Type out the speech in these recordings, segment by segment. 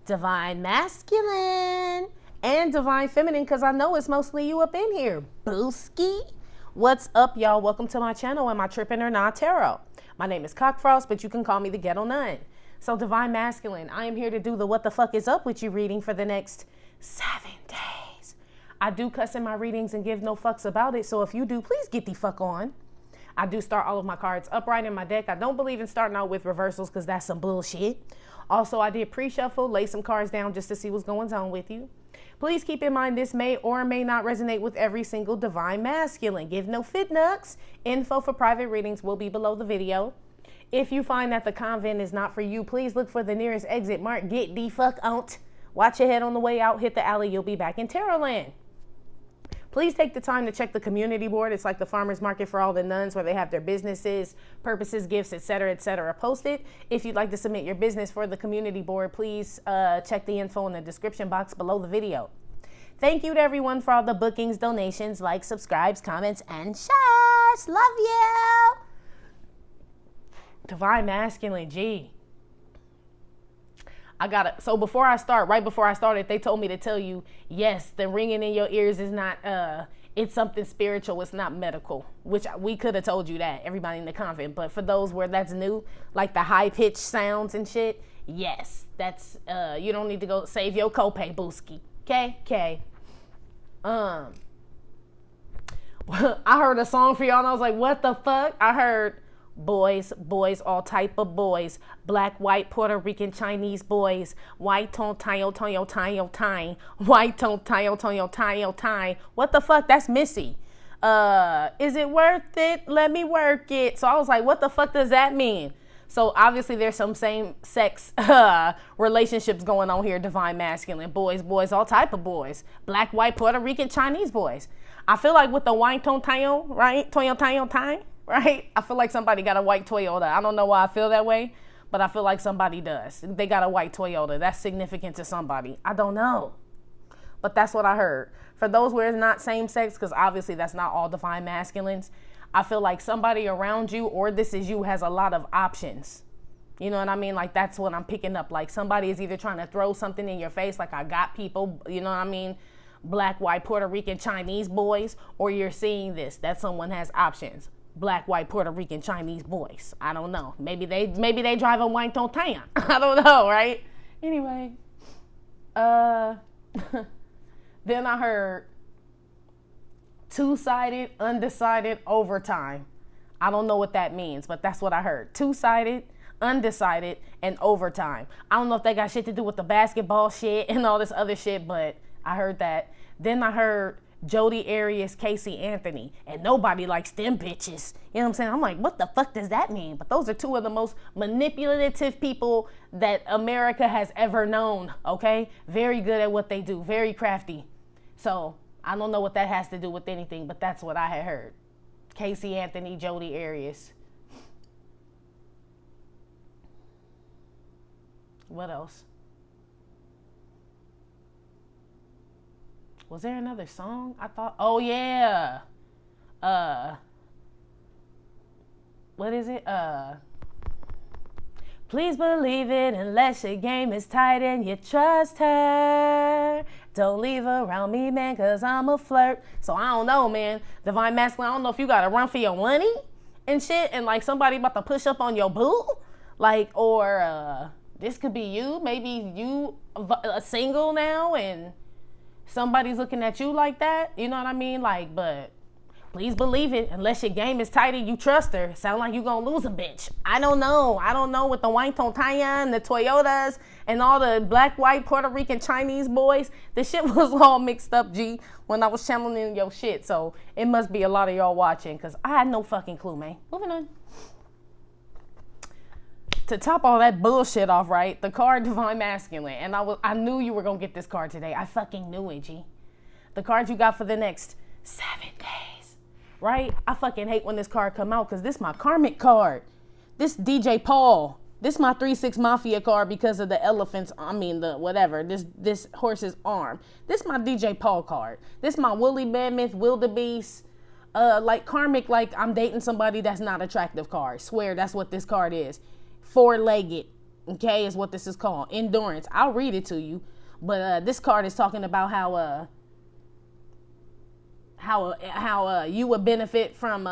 Divine Masculine and Divine Feminine, because I know it's mostly you up in here. Booski. What's up, y'all? Welcome to my channel and my Trippin' or Not Tarot. My name is Cockfrost, but you can call me the Ghetto Nun. So Divine Masculine, I am here to do the what the fuck is up with you reading for the next 7 days. I do cuss in my readings and give no fucks about it, so if you do, please get the fuck on. I do start all of my cards upright in my deck. I don't believe in starting out with reversals because that's some bullshit. Also, I did pre-shuffle, lay some cards down just to see what's going on with you. Please keep in mind this may or may not resonate with every single Divine Masculine. Give no fit nucks. Info for private readings will be below the video. If you find that the convent is not for you, please look for the nearest exit marked get the fuck out. Watch your head on the way out, hit the alley, you'll be back in Tarot land. Please take the time to check the community board. It's like the farmer's market for all the nuns where they have their businesses, purposes, gifts, etc., posted. If you'd like to submit your business for the community board, please check the info in the description box below the video. Thank you to everyone for all the bookings, donations, likes, subscribes, comments, and shares. Love you. Divine Masculine, G. I got it. So before I start, right before I started, they told me to tell you, yes, the ringing in your ears is not, it's something spiritual. It's not medical, which we could have told you that, everybody in the convent. But for those where that's new, like the high pitched sounds and shit, yes, that's, you don't need to go save your copay, booski. Okay. I heard a song for y'all and I was like, what the fuck? I heard boys, all type of boys, black, white, Puerto Rican, Chinese boys, white tone, tie, white tone, tie. What the fuck? That's Missy. Is it worth it? Let me work it. So I was like, what the fuck does that mean? So obviously there's some same sex relationships going on here. Divine Masculine, boys, all type of boys, black, white, Puerto Rican, Chinese boys. I feel like with the white tone, right? Tie. Right? I feel like somebody got a white Toyota. I don't know why I feel that way, but I feel like somebody does. They got a white Toyota. That's significant to somebody. I don't know. But that's what I heard. For those where it's not same sex, because obviously that's not all Divine Masculines, I feel like somebody around you or this is you has a lot of options. You know what I mean? Like that's what I'm picking up. Like somebody is either trying to throw something in your face, like I got people, you know what I mean? Black, white, Puerto Rican, Chinese boys, or you're seeing this, that someone has options. Black, white, Puerto Rican, Chinese boys. I don't know. Maybe they drive a white tone tan. I don't know, right? Anyway, then I heard two-sided, undecided, overtime. I don't know what that means, but that's what I heard. Two-sided, undecided, and overtime. I don't know if they got shit to do with the basketball shit and all this other shit, but I heard that. Then I heard Jody Arias, Casey Anthony, and nobody likes them bitches. You know what I'm saying? I'm like, what the fuck does that mean? But those are two of the most manipulative people that America has ever known, okay? Very good at what they do, very crafty. So I don't know what that has to do with anything, but that's what I had heard. Casey Anthony, Jody Arias. What else? Was there another song? I thought, oh yeah. What is it? Please believe it unless your game is tight and you trust her. Don't leave around me, man, cause I'm a flirt. So I don't know, man. Divine Masculine, I don't know if you gotta run for your money and shit and like somebody about to push up on your boo. Like, or this could be you. Maybe you a single now and somebody's looking at you like that, you know what I mean? Like, but please believe it. Unless your game is tight and you trust her, sound like you gonna lose a bitch. I don't know with the white tone Taya and the Toyotas and all the black, white, Puerto Rican, Chinese boys. The shit was all mixed up, G, when I was channeling your shit. So it must be a lot of y'all watching because I had no fucking clue, man. Moving on. To top all that bullshit off, right? The card Divine Masculine. And I knew you were going to get this card today. I fucking knew it, G. The card you got for the next 7 days, right? I fucking hate when this card come out because this my karmic card. This DJ Paul. This my 3-6 Mafia card because of the elephant's, the whatever. This horse's arm. This my DJ Paul card. This my Woolly Mammoth, Wildebeest, like karmic, like I'm dating somebody that's not attractive card. Swear that's what this card is. 4-legged, Okay, is what this is called. Endurance. I'll read it to you. But this card is talking about how you would benefit from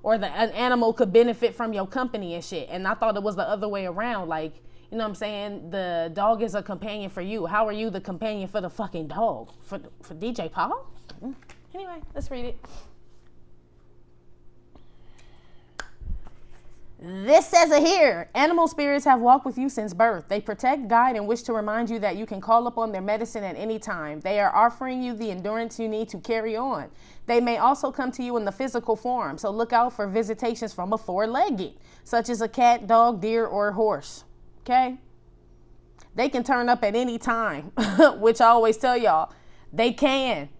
or an animal could benefit from your company and shit. And I thought it was the other way around. Like, you know what I'm saying? The dog is a companion for you. How are you the companion for the fucking dog? For DJ Paul? Anyway, let's read it. This says it here. Animal spirits have walked with you since birth. They protect, guide, and wish to remind you that you can call upon their medicine at any time. They are offering you the endurance you need to carry on. They may also come to you in the physical form, so look out for visitations from a four-legged, such as a cat, dog, deer, or horse. Okay? They can turn up at any time, which I always tell y'all, they can.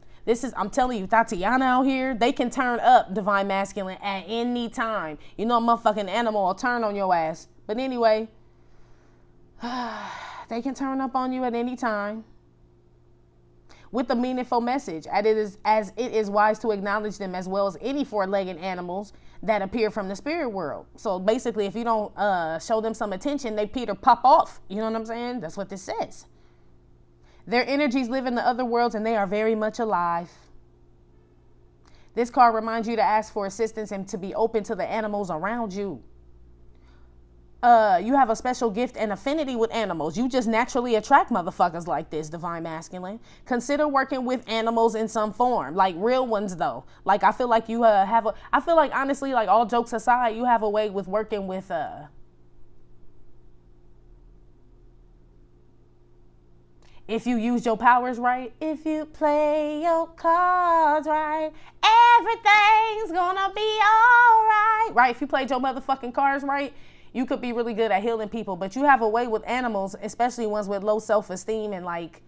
I'm telling you, Tatiana out here, they can turn up divine masculine at any time. You know, a motherfucking animal will turn on your ass. But anyway, they can turn up on you at any time with a meaningful message, as it is wise to acknowledge them as well as any four-legged animals that appear from the spirit world. So basically, if you don't show them some attention, they pop off. You know what I'm saying? That's what this says. Their energies live in the other worlds and they are very much alive. This card reminds you to ask for assistance and to be open to the animals around you. You have a special gift and affinity with animals. You just naturally attract motherfuckers like this, divine masculine. Consider working with animals in some form, like real ones though. Like I feel like you I feel like honestly, like all jokes aside, you have a way with working with if you use your powers right, if you play your cards right, everything's gonna be all right. Right? If you played your motherfucking cards right, you could be really good at healing people. But you have a way with animals, especially ones with low self-esteem and like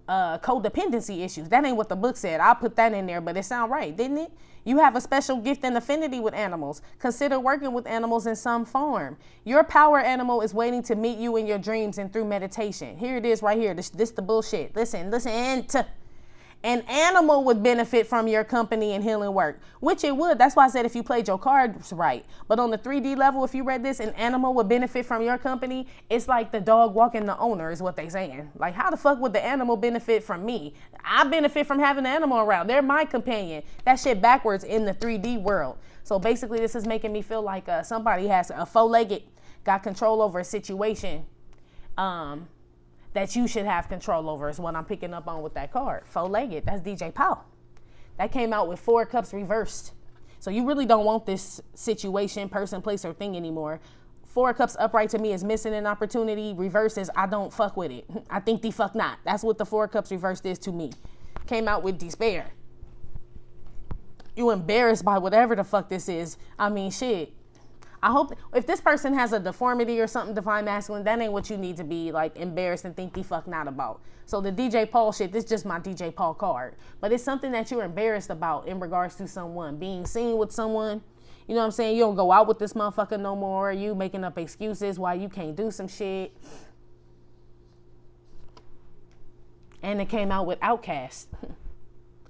codependency issues. That ain't what the book said. I'll put that in there, but it sound right, didn't it? You have a special gift and affinity with animals. Consider working with animals in some form. Your power animal is waiting to meet you in your dreams and through meditation. Here it is right here. This the bullshit. Listen to. An animal would benefit from your company and healing work, which it would. That's why I said if you played your cards right. But on the 3D level, if you read this, an animal would benefit from your company. It's like the dog walking the owner is what they saying. Like, how the fuck would the animal benefit from me? I benefit from having the animal around. They're my companion. That shit backwards in the 3D world. So basically, this is making me feel like somebody has a four-legged, got control over a situation. That you should have control over is what I'm picking up on with that card. Four-legged, that's DJ Paul. That came out with 4 cups reversed. So you really don't want this situation, person, place, or thing anymore. 4 cups upright to me is missing an opportunity. Reverse is I don't fuck with it. I think the fuck not. That's what the 4 cups reversed is to me. Came out with despair. You embarrassed by whatever the fuck this is. I mean, shit. I hope if this person has a deformity or something, divine masculine, that ain't what you need to be like embarrassed and think the fuck not about. So the DJ Paul shit, this is just my DJ Paul card. But it's something that you're embarrassed about in regards to someone. Being seen with someone, you know what I'm saying? You don't go out with this motherfucker no more. You making up excuses why you can't do some shit. And it came out with Outcast.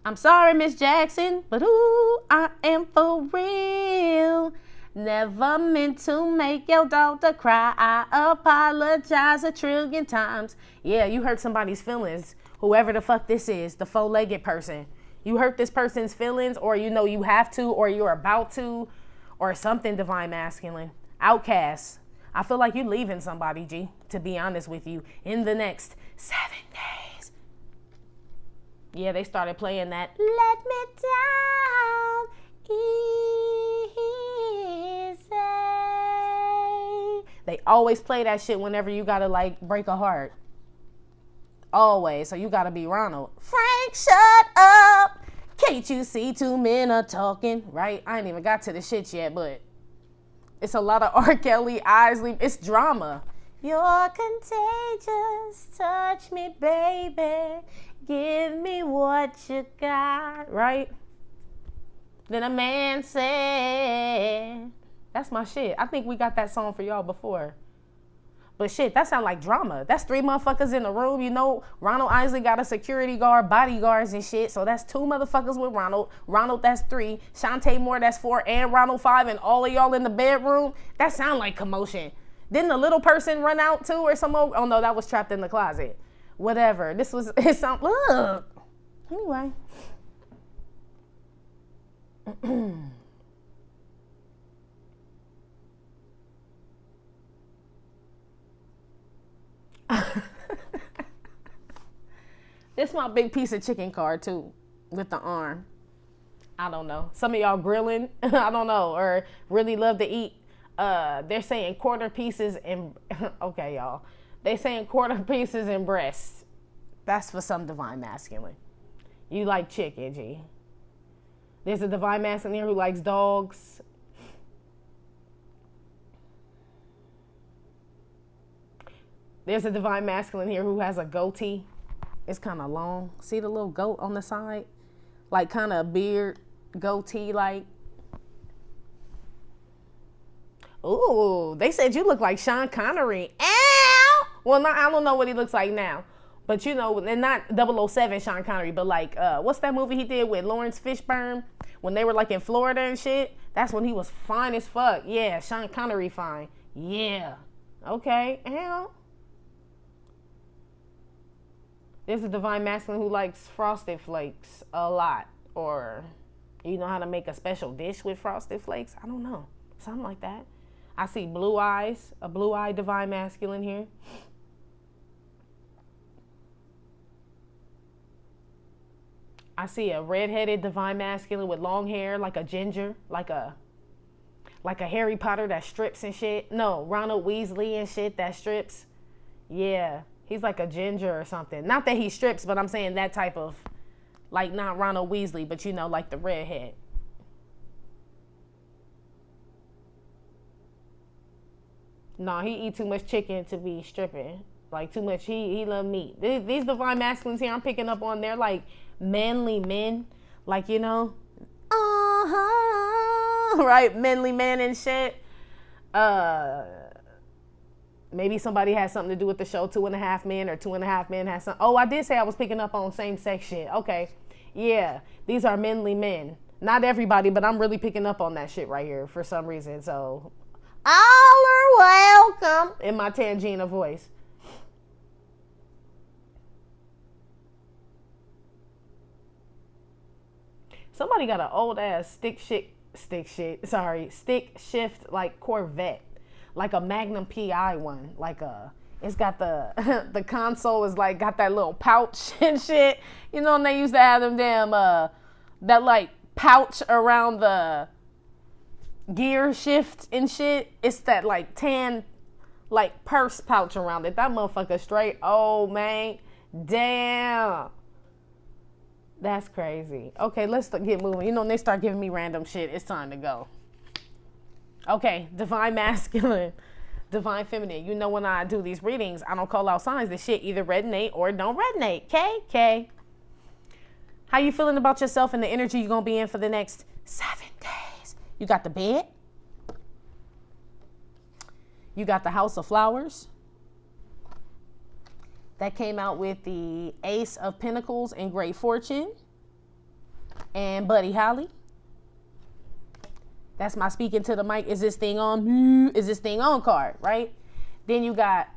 I'm sorry, Miss Jackson, but ooh, I am for real. Never meant to make your daughter cry. I apologize 1,000,000,000 times. Yeah, you hurt somebody's feelings. Whoever the fuck this is, the four-legged person. You hurt this person's feelings, or you know you have to, or you're about to, or something, divine masculine. Outcast. I feel like you're leaving somebody, G, to be honest with you, in the next 7 days. Yeah, they started playing that Let Me Down Easy. They always play that shit whenever you gotta like break a heart. Always. So you gotta be Ronald. Frank, shut up. Can't you see 2 men are talking? Right? I ain't even got to the shit yet, but it's a lot of R. Kelly, Isley. It's drama. You're contagious. Touch me, baby. Give me what you got. Right? Then a man said, that's my shit. I think we got that song for y'all before. But shit, that sound like drama. That's 3 motherfuckers in the room. You know, Ronald Isley got a security guard, bodyguards and shit. So that's 2 motherfuckers with Ronald. Ronald, that's 3. Shantae Moore, that's 4. And Ronald 5. And all of y'all in the bedroom. That sound like commotion. Didn't the little person run out too or some? Oh no, that was trapped in the closet. Whatever. This was it's some. Look. Anyway. This my big piece of chicken card too, with the arm. I don't know. Some of y'all grilling, I don't know, or really love to eat. They're saying quarter pieces and okay, y'all. They saying quarter pieces and breasts. That's for some divine masculine. You like chicken, G. There's a divine masculine here who likes dogs. There's a divine masculine here who has a goatee. It's kind of long. See the little goat on the side? Like kind of beard, goatee like. Ooh, they said you look like Sean Connery. Ow! Well, I don't know what he looks like now. But you know, and not 007 Sean Connery, but like, what's that movie he did with Lawrence Fishburne? When they were like in Florida and shit? That's when he was fine as fuck. Yeah, Sean Connery fine. Yeah. Okay, ow. There's a divine masculine who likes frosted flakes a lot. Or you know how to make a special dish with frosted flakes? I don't know. Something like that. I see blue eyes. A blue-eyed divine masculine here. I see a red-headed divine masculine with long hair, like a ginger, like a Harry Potter that strips and shit. No, Ronald Weasley and shit that strips. Yeah. He's like a ginger or something. Not that he strips, but I'm saying that type of, like not Ronald Weasley, but you know, like the redhead. No, he eat too much chicken to be stripping. Like too much, he love meat. These divine masculines here, I'm picking up on, they're like manly men. Like, you know, right? Manly men and shit. Maybe somebody has something to do with the show 2.5 Men or 2.5 Men has some. Oh, I did say I was picking up on same-sex shit. Okay. Yeah. These are manly men. Not everybody, but I'm really picking up on that shit right here for some reason. So, all are welcome in my Tangina voice. Somebody got an old-ass stick shift like Corvette. Like a Magnum PI one, it's got the console is like got that little pouch and shit. You know, and they used to have them damn that like pouch around the gear shift and shit. It's that like tan like purse pouch around it. That motherfucker straight. Oh man, damn. That's crazy. Okay, let's get moving. You know, when they start giving me random shit, it's time to go. Okay, divine masculine, divine feminine. You know, when I do these readings, I don't call out signs. The shit either resonate or don't resonate. Okay. How you feeling about yourself and the energy you're going to be in for the next 7 days? You got the bed. You got the House of Flowers. That came out with the Ace of Pentacles and Great Fortune. And Buddy Holly. That's my speaking to the mic. Is this thing on? Is this thing on card, right? Then you got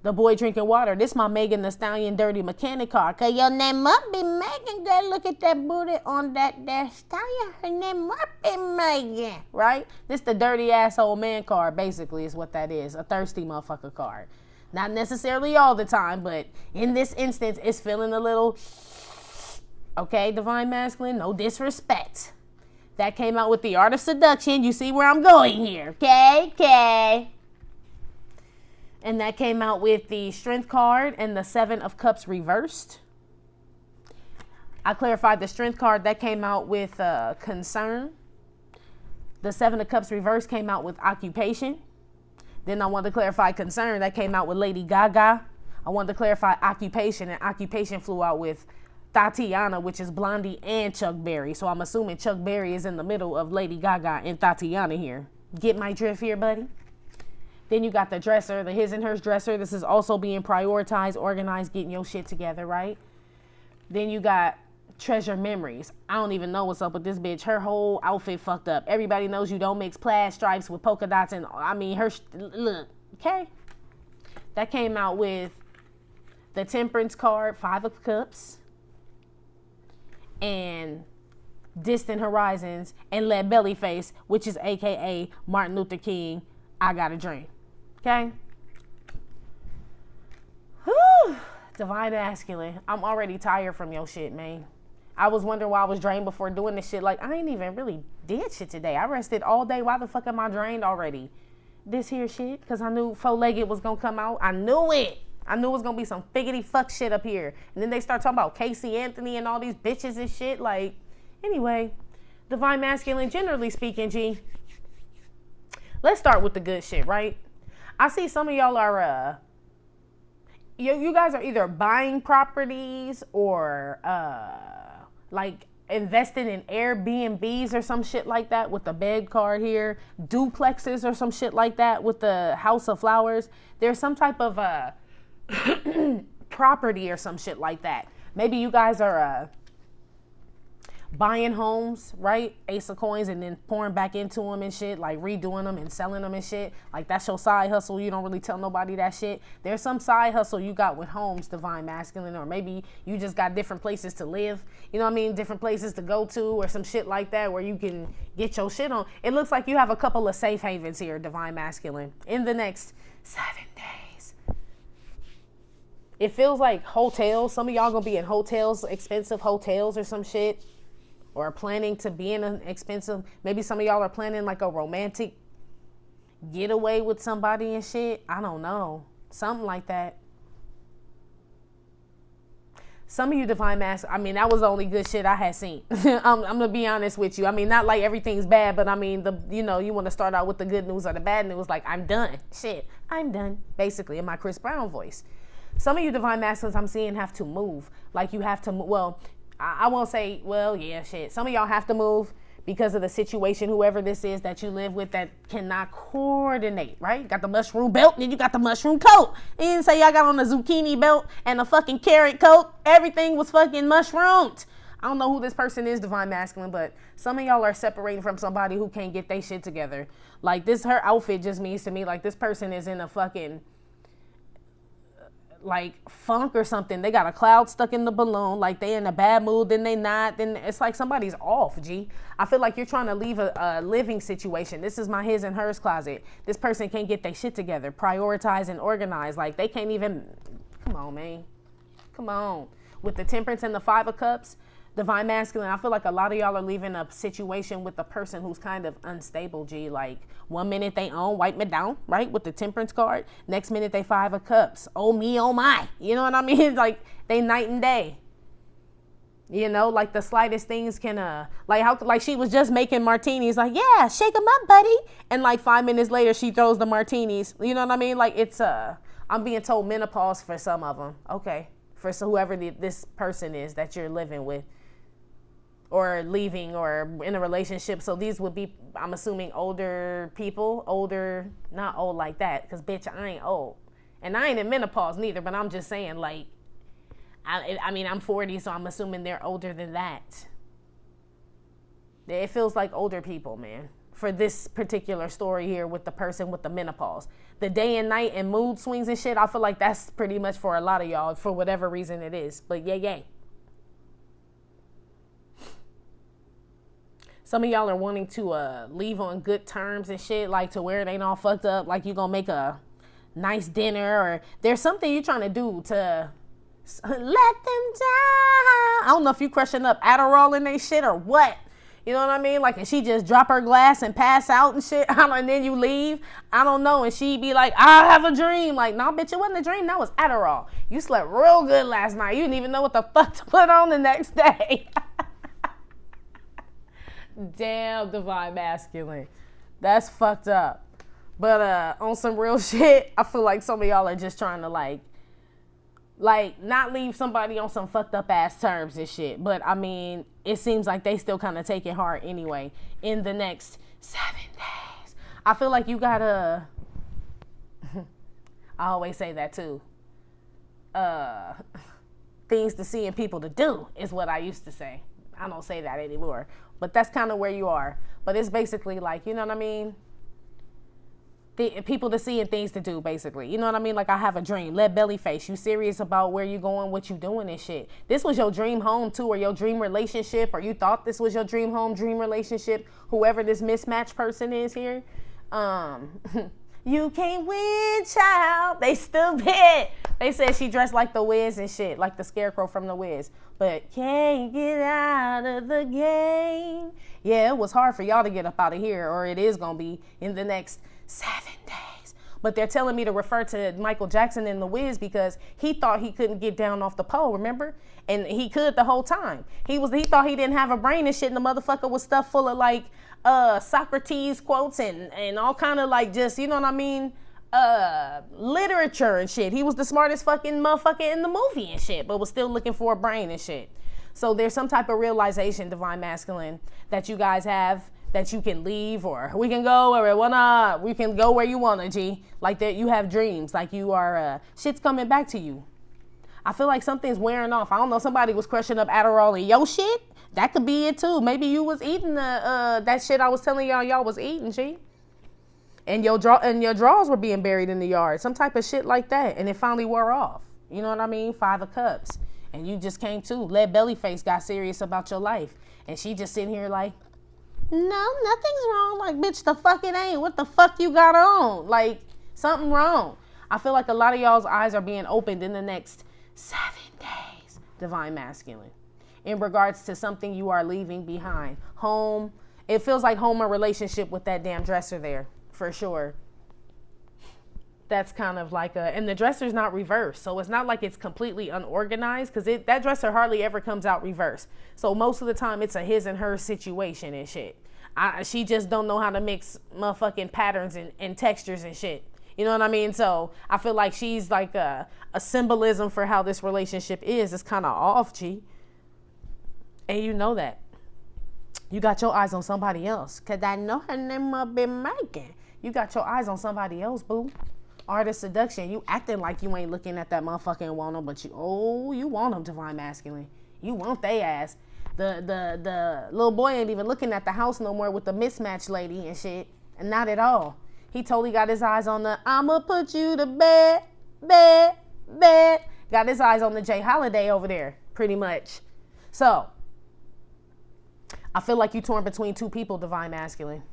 the Boy Drinking Water. This my Megan Thee Stallion Dirty Mechanic card. Cause your name must be Megan. Girl, look at that booty on that stallion. Her name must be Megan, right? This the dirty asshole man card, basically, is what that is. A thirsty motherfucker card. Not necessarily all the time, but in this instance, it's feeling a little, okay, divine masculine, no disrespect. That came out with the Art of Seduction. You see where I'm going here. Okay. And that came out with the Strength card and the Seven of Cups reversed. I clarified the Strength card. That came out with Concern. The Seven of Cups reversed came out with Occupation. Then I wanted to clarify Concern. That came out with Lady Gaga. I wanted to clarify Occupation. And Occupation flew out with Tatiana, which is Blondie and Chuck Berry. So I'm assuming Chuck Berry is in the middle of Lady Gaga and Tatiana here. Get my drift here, buddy? Then you got the dresser, the his and hers dresser. This is also being prioritized, organized, getting your shit together, right? Then you got Treasure Memories. I don't even know what's up with this bitch. Her whole outfit fucked up. Everybody knows you don't mix plaid stripes with polka dots and, I mean, look, Okay. That came out with the Temperance card, 5 of Cups, and Distant Horizons, and Let Belly Face, which is AKA Martin Luther King, I Got a Dream. Okay? Whew. Divine Masculine. I'm already tired from your shit, man. I was wondering why I was drained before doing this shit. Like, I ain't even really did shit today. I rested all day. Why the fuck am I drained already? This here shit, because I knew Four-Legged was going to come out. I knew it. I knew it was going to be some figgity fuck shit up here. And then they start talking about Casey Anthony and all these bitches and shit. Like, anyway, Divine Masculine, generally speaking, G. Let's start with the good shit, right? I see some of y'all are, you guys are either buying properties or, like, invested in Airbnbs or some shit like that with the bed card here, duplexes or some shit like that with the House of Flowers. There's some type of property or some shit like that. Maybe you guys are buying homes, right? Ace of Coins, and then pouring back into them and shit, like redoing them and selling them and shit. Like, that's your side hustle. You don't really tell nobody that shit. There's some side hustle you got with homes, Divine Masculine, or maybe you just got different places to live. You know what I mean? Different places to go to or some shit like that where you can get your shit on. It looks like you have a couple of safe havens here, Divine Masculine, in the next 7 days. It feels like hotels. Some of y'all gonna be in hotels, expensive hotels or some shit. Or planning to be in an expensive, maybe some of y'all are planning like a romantic getaway with somebody and shit. I don't know. Something like that. Some of you Divine Masculine, I mean, that was the only good shit I had seen. I'm going to be honest with you. I mean, not like everything's bad, but I mean, you want to start out with the good news or the bad news. Like, I'm done. Shit, I'm done. Basically, in my Chris Brown voice. Some of you Divine Masculines I'm seeing have to move. Like, you have to, I won't say, well, yeah, shit. Some of y'all have to move because of the situation, whoever this is that you live with that cannot coordinate, right? Got the mushroom belt, then you got the mushroom coat. You didn't say y'all got on a zucchini belt and a fucking carrot coat. Everything was fucking mushroomed. I don't know who this person is, Divine Masculine, but some of y'all are separating from somebody who can't get their shit together. Like, her outfit just means to me like this person is in a fucking like funk or something. They got a cloud stuck in the balloon, like they in a bad mood, then they not, then it's like somebody's off, G. I feel like you're trying to leave a living situation. This is my his and hers closet. This person can't get their shit together, prioritize and organize. Like they can't even, come on, man. Come on. With the Temperance and the 5 of Cups, Divine Masculine, I feel like a lot of y'all are leaving a situation with a person who's kind of unstable, G. Like, one minute they own, wipe me down, right, with the Temperance card. Next minute they 5 of Cups. Oh, me, oh, my. You know what I mean? Like, they night and day. You know, like the slightest things can, like she was just making martinis. Like, yeah, shake them up, buddy. And like 5 minutes later, she throws the martinis. You know what I mean? Like, it's, I'm being told menopause for some of them. Okay. For whoever this person is that you're living with. Or leaving or in a relationship. So these would be, I'm assuming, older people. Older, not old like that. Because, bitch, I ain't old. And I ain't in menopause neither. But I'm just saying, like, I mean, I'm 40, so I'm assuming they're older than that. It feels like older people, man. For this particular story here with the person with the menopause. The day and night and mood swings and shit, I feel like that's pretty much for a lot of y'all. For whatever reason it is. But yay. Some of y'all are wanting to leave on good terms and shit, like to where it ain't all fucked up, like you gonna make a nice dinner, or there's something you're trying to do to let them down. I don't know if you crushing up Adderall in they shit or what. You know what I mean? Like, and she just drop her glass and pass out and shit, and then you leave. I don't know. And she be like, I have a dream. Like, nah, bitch, it wasn't a dream. That was Adderall. You slept real good last night. You didn't even know what the fuck to put on the next day. Damn, Divine Masculine. That's fucked up. But on some real shit, I feel like some of y'all are just trying to like not leave somebody on some fucked up ass terms and shit. But I mean, it seems like they still kind of take it hard anyway in the next 7 days. I feel like you gotta I always say that too. Things to see and people to do is what I used to say. I don't say that anymore. But that's kind of where you are. But it's basically like, you know what I mean? people to see and things to do, basically. You know what I mean? Like, I have a dream. Let belly face. You serious about where you going, what you doing and shit. This was your dream home too, or your dream relationship, or you thought this was your dream home, dream relationship, whoever this mismatched person is here. You can't win, child. They stupid. They said she dressed like the Wiz and shit, like the Scarecrow from the Wiz. But can't get out of the game. Yeah, it was hard for y'all to get up out of here, or it is going to be in the next 7 days. But they're telling me to refer to Michael Jackson and the Wiz because he thought he couldn't get down off the pole, remember? And he could the whole time. He thought he didn't have a brain and shit, and the motherfucker was stuffed full of like Socrates quotes and all kind of like just, you know what I mean, literature and shit. He was the smartest fucking motherfucker in the movie and shit, but was still looking for a brain and shit. So there's some type of realization, Divine Masculine, that you guys have, that you can leave, or we can go, or we can go where you want to, G. Like that you have dreams, like you are, shit's coming back to you. I feel like something's wearing off. I don't know, somebody was crushing up Adderall in your shit. That could be it too. Maybe you was eating that shit I was telling y'all was eating, G. And your drawers were being buried in the yard. Some type of shit like that. And it finally wore off. You know what I mean? 5 of Cups. And you just came to. Let Bellyface got serious about your life. And she just sitting here like, no, nothing's wrong. Like, bitch, the fuck it ain't. What the fuck you got on? Like, something wrong. I feel like a lot of y'all's eyes are being opened in the next 7 days. Divine Masculine. In regards to something you are leaving behind. Home. It feels like home or relationship with that damn dresser there. For sure. That's kind of like and the dresser's not reversed. So it's not like it's completely unorganized, because that dresser hardly ever comes out reversed. So most of the time it's a his and her situation and shit. She just don't know how to mix motherfucking patterns and textures and shit. You know what I mean? So I feel like she's like a symbolism for how this relationship is. It's kind of off, G. And you know that. You got your eyes on somebody else. Because I know her name must be Megan. You got your eyes on somebody else, boo. Art of seduction. You acting like you ain't looking at that motherfucker and want him, but you want him, Divine Masculine. You want they ass. The little boy ain't even looking at the house no more with the mismatched lady and shit. And not at all. He totally got his eyes on the I'ma put you to bed. Got his eyes on the Jay Holiday over there, pretty much. So, I feel like you torn between 2 people, Divine Masculine.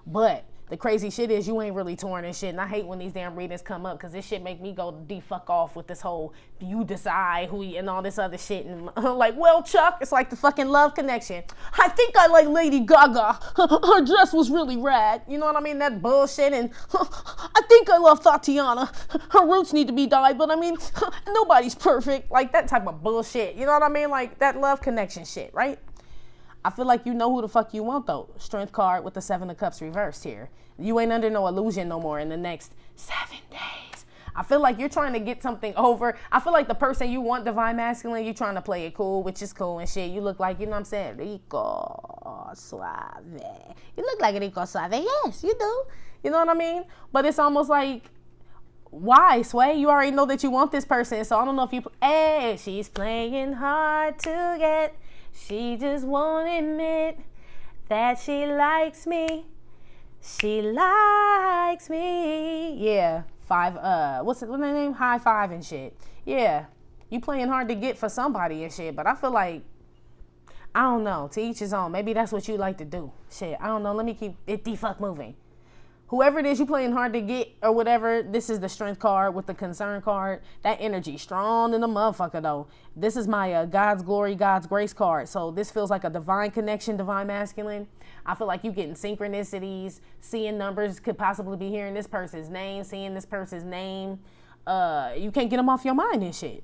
But the crazy shit is you ain't really torn and shit. And I hate when these damn readings come up, because this shit make me go fuck off with this whole you decide who you, and all this other shit. And I'm like, well, Chuck, it's like the fucking Love Connection. I think I like Lady Gaga. Her dress was really rad. You know what I mean? That bullshit. And I think I love Tatiana. Her roots need to be dyed, but I mean, nobody's perfect. Like that type of bullshit. You know what I mean? Like that Love Connection shit, right? I feel like you know who the fuck you want, though. Strength card with the 7 of Cups reversed here. You ain't under no illusion no more in the next 7 days. I feel like you're trying to get something over. I feel like the person you want, Divine Masculine, you're trying to play it cool, which is cool and shit. You look like, you know what I'm saying, Rico Suave. You look like Rico Suave. Yes, you do. You know what I mean? But it's almost like, why, Sway? You already know that you want this person. So I don't know if you... Hey, she's playing hard to get... She just won't admit that she likes me. She likes me. Yeah. 5, what's the name? High 5 and shit. Yeah. You playing hard to get for somebody and shit. But I feel like, I don't know. To each his own. Maybe that's what you like to do. Shit. I don't know. Let me keep it fuck moving. Whoever it is you playing hard to get or whatever, this is the strength card with the concern card. That energy, strong in the motherfucker though. This is my God's glory, God's grace card. So this feels like a divine connection, Divine Masculine. I feel like you getting synchronicities, seeing numbers, could possibly be hearing this person's name, seeing this person's name. You can't get them off your mind and shit.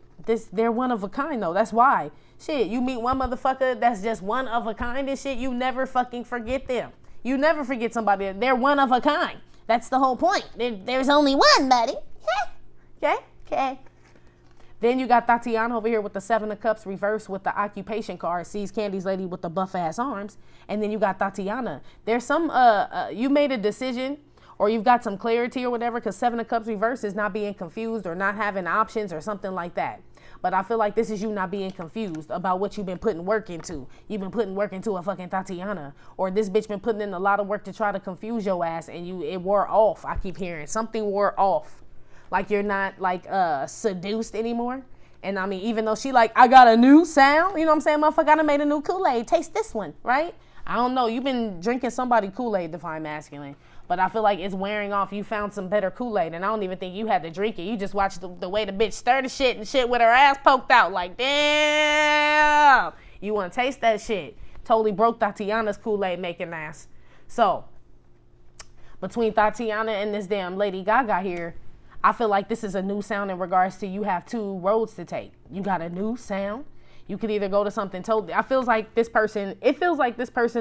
They're one of a kind though. That's why. Shit, you meet one motherfucker that's just one of a kind and shit, you never fucking forget them. You never forget somebody. They're one of a kind. That's the whole point. There's only one, buddy. Okay. Then you got Tatiana over here with the 7 of Cups reversed with the occupation card. Sees Candy's lady with the buff ass arms. And then you got Tatiana. There's some, you made a decision, or you've got some clarity or whatever, because Seven of Cups reverse is not being confused or not having options or something like that. But I feel like this is you not being confused about what you've been putting work into. You've been putting work into a fucking Tatiana, or this bitch been putting in a lot of work to try to confuse your ass, and it wore off. I keep hearing something wore off, like you're not like seduced anymore. And I mean, even though she like, I got a new sound, you know what I'm saying? Motherfucker, I done made a new Kool-Aid. Taste this one, right? I don't know. You've been drinking somebody Kool-Aid, Divine Masculine. But I feel like it's wearing off. You found some better Kool-Aid. And I don't even think you had to drink it. You just watched the way the bitch stir the shit and shit with her ass poked out. Like, damn. You want to taste that shit. Totally broke Tatiana's Kool-Aid making ass. So, between Tatiana and this damn Lady Gaga here, I feel like this is a new sound in regards to you have two roads to take. You got a new sound. You could either go to something totally, it feels like this person,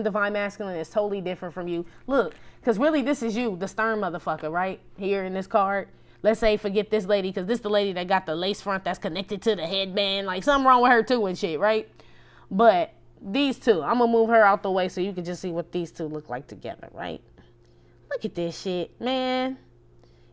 Divine Masculine, is totally different from you. Look, because really this is you, the stern motherfucker, right? Here in this card. Let's say forget this lady, because this is the lady that got the lace front that's connected to the headband. Like something wrong with her too and shit, right? But these two, I'm going to move her out the way so you can just see what these two look like together, right? Look at this shit, man.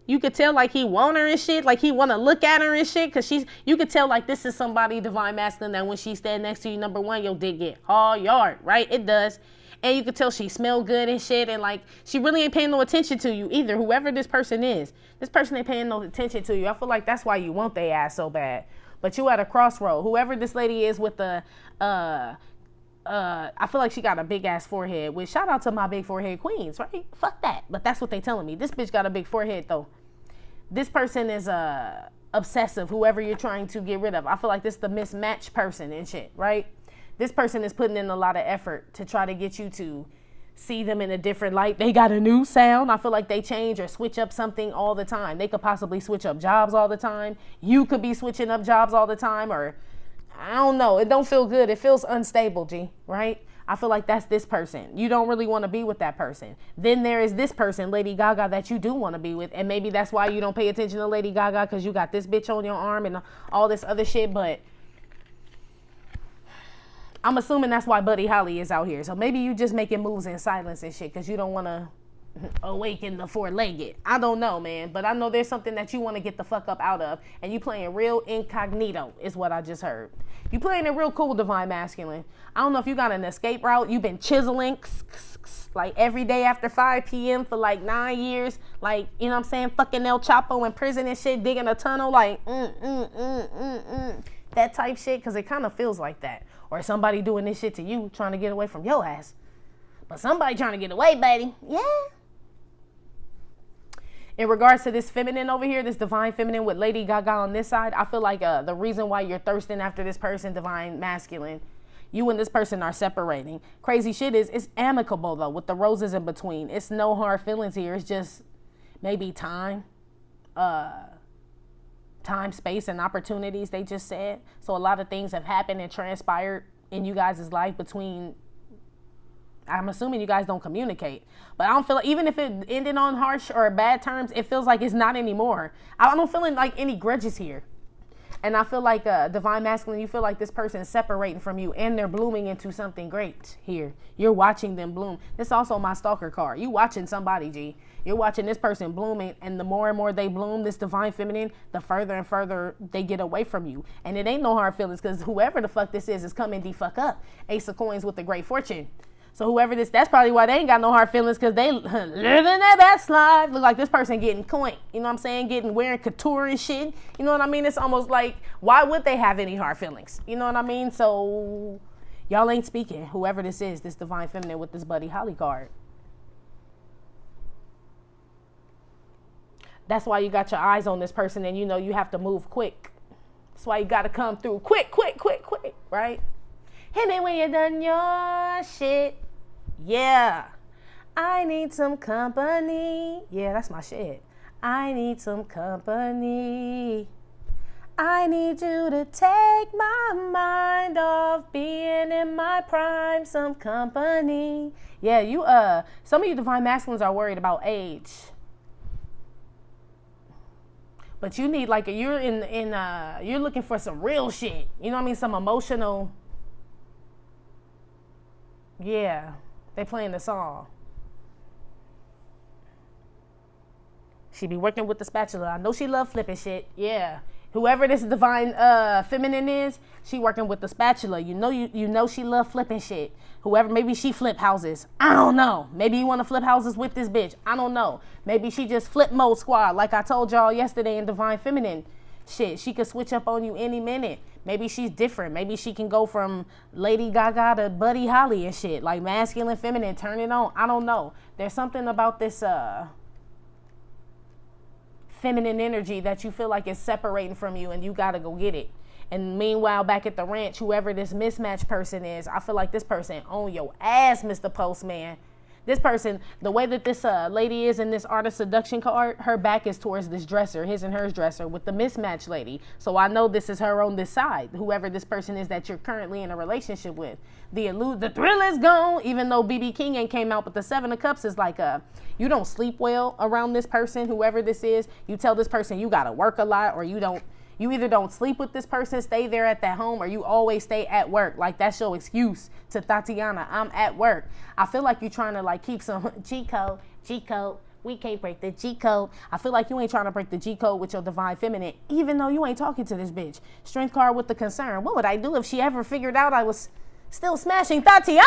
You could tell like he want her and shit, like he want to look at her and shit, because you could tell like this is somebody, Divine Masculine, that when she stand next to you, number one, your dick get all yard, right? It does. And you could tell she smell good and shit, and like she really ain't paying no attention to you either. Whoever this person is, this person ain't paying no attention to you. I feel like that's why you want their ass so bad. But you at a crossroad. Whoever this lady is with the I feel like she got a big ass forehead, which shout out to my big forehead queens, right? Fuck that. But that's what they telling me. This bitch got a big forehead though. This person is obsessive, whoever you're trying to get rid of. I feel like this is the mismatched person and shit, right? This person is putting in a lot of effort to try to get you to see them in a different light. They got a new sound. I feel like they change or switch up something all the time. They could possibly switch up jobs all the time. You could be switching up jobs all the time, or I don't know. It don't feel good. It feels unstable, G, right? I feel like that's this person. You don't really want to be with that person. Then there is this person, Lady Gaga, that you do want to be with. And maybe that's why you don't pay attention to Lady Gaga, because you got this bitch on your arm and all this other shit. But I'm assuming that's why Buddy Holly is out here. So maybe you just making moves in silence and shit because you don't want to awaken the four-legged. I don't know, man. But I know there's something that you want to get the fuck up out of. And you playing real incognito is what I just heard. You playing it real cool, Divine Masculine. I don't know if you got an escape route. You've been chiseling like every day after 5 p.m. for like 9 years. Like, you know what I'm saying? Fucking El Chapo in prison and shit, digging a tunnel. Like, that type shit. Because it kind of feels like that. Or somebody doing this shit to you, trying to get away from your ass. But somebody trying to get away, baby. Yeah. In regards to this feminine over here, this Divine Feminine with Lady Gaga on this side, I feel like the reason why you're thirsting after this person, Divine Masculine, you and this person are separating. Crazy shit is, it's amicable though, with the roses in between. It's no hard feelings here. It's just maybe time, space, and opportunities, they just said. So a lot of things have happened and transpired in you guys' life between, I'm assuming you guys don't communicate. But I don't feel like, even if it ended on harsh or bad terms, it feels like it's not anymore. I don't feel like any grudges here. And I feel like Divine Masculine, you feel like this person is separating from you and they're blooming into something great here. You're watching them bloom. This is also my stalker card. You watching somebody, G. You're watching this person blooming, and the more and more they bloom, this Divine Feminine, the further and further they get away from you. And it ain't no hard feelings, because whoever the fuck this is coming the fuck up. Ace of Coins with the Great Fortune. So whoever this, that's probably why they ain't got no hard feelings, because they living their best life. Look like this person getting coin, you know what I'm saying? Wearing couture and shit. You know what I mean? It's almost like, why would they have any hard feelings? You know what I mean? So y'all ain't speaking. Whoever this is, this Divine Feminine with this Buddy Holly card. That's why you got your eyes on this person, and you know you have to move quick. That's why you got to come through quick, right? Hit me when you done your shit. Yeah. I need some company. Yeah, that's my shit. I need some company. I need you to take my mind off being in my prime. Some company. Yeah, you some of you Divine Masculines are worried about age. But you need like you're looking for some real shit. You know what I mean? Some emotional. Yeah, they playing the song. She be working with the spatula. I know she love flipping shit. Yeah. Whoever this divine feminine is, she working with the spatula. You know she love flipping shit. Whoever, maybe she flip houses. I don't know. Maybe you want to flip houses with this bitch. I don't know. Maybe she just flip mode squad like I told y'all yesterday in divine feminine shit. She could switch up on you any minute. Maybe she's different. Maybe she can go from Lady Gaga to Buddy Holly and shit. Like masculine, feminine, turn it on. I don't know. There's something about this feminine energy that you feel like is separating from you and you gotta go get it. And meanwhile, back at the ranch, whoever this mismatch person is, I feel like this person on your ass, Mr. Postman. This person, the way that this lady is in this artist seduction card, her back is towards this dresser, his and hers dresser with the mismatch lady. So I know this is her on this side, whoever this person is that you're currently in a relationship with. The thrill is gone, even though BB King ain't came out, but the Seven of Cups is like you don't sleep well around this person, whoever this is. You tell this person you gotta work a lot, or you either don't sleep with this person, stay there at that home, or you always stay at work. Like, that's your excuse to Tatiana. I'm at work. I feel like you're trying to, like, keep some G code. We can't break the G code. I feel like you ain't trying to break the G code with your divine feminine, even though you ain't talking to this bitch. Strength card with the concern. What would I do if she ever figured out I was still smashing Tatiana?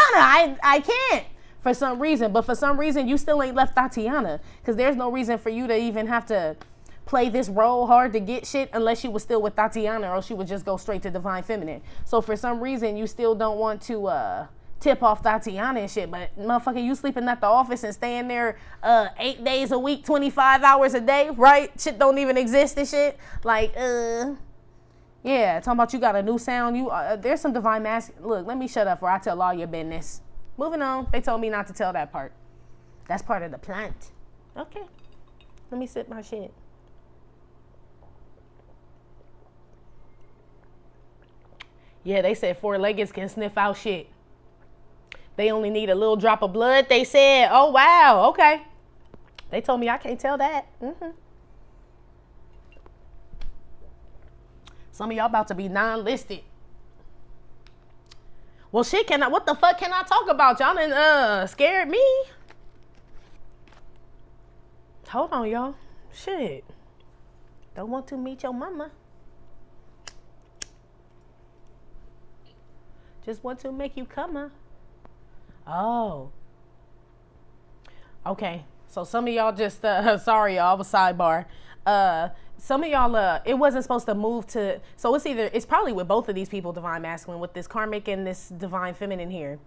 I can't. For some reason. But for some reason, you still ain't left Tatiana. Because there's no reason for you to even have to play this role hard to get shit unless you was still with Tatiana, or she would just go straight to divine feminine. So for some reason you still don't want to tip off Tatiana and shit, but motherfucker, you sleeping at the office and staying there 8 days a week, 25 hours a day, right? Shit don't even exist and shit. Like yeah, talking about you got a new sound. You there's some divine masculine. Look, let me shut up or I tell all your business. Moving on. They told me not to tell that part. That's part of the plant. Okay, let me sip my shit. Yeah, they said four-leggeds can sniff out shit. They only need a little drop of blood, they said. Oh, wow. Okay. They told me I can't tell that. Some of y'all about to be non-listed. Well, shit, what the fuck can I talk about? Y'all done scared me. Hold on, y'all. Shit. Don't want to meet your mama. Just want to make you come. Oh. Okay. So some of y'all just, sorry y'all, I was sidebar. Some of y'all, it wasn't supposed to move to, so it's probably with both of these people, divine masculine, with this karmic and this divine feminine here.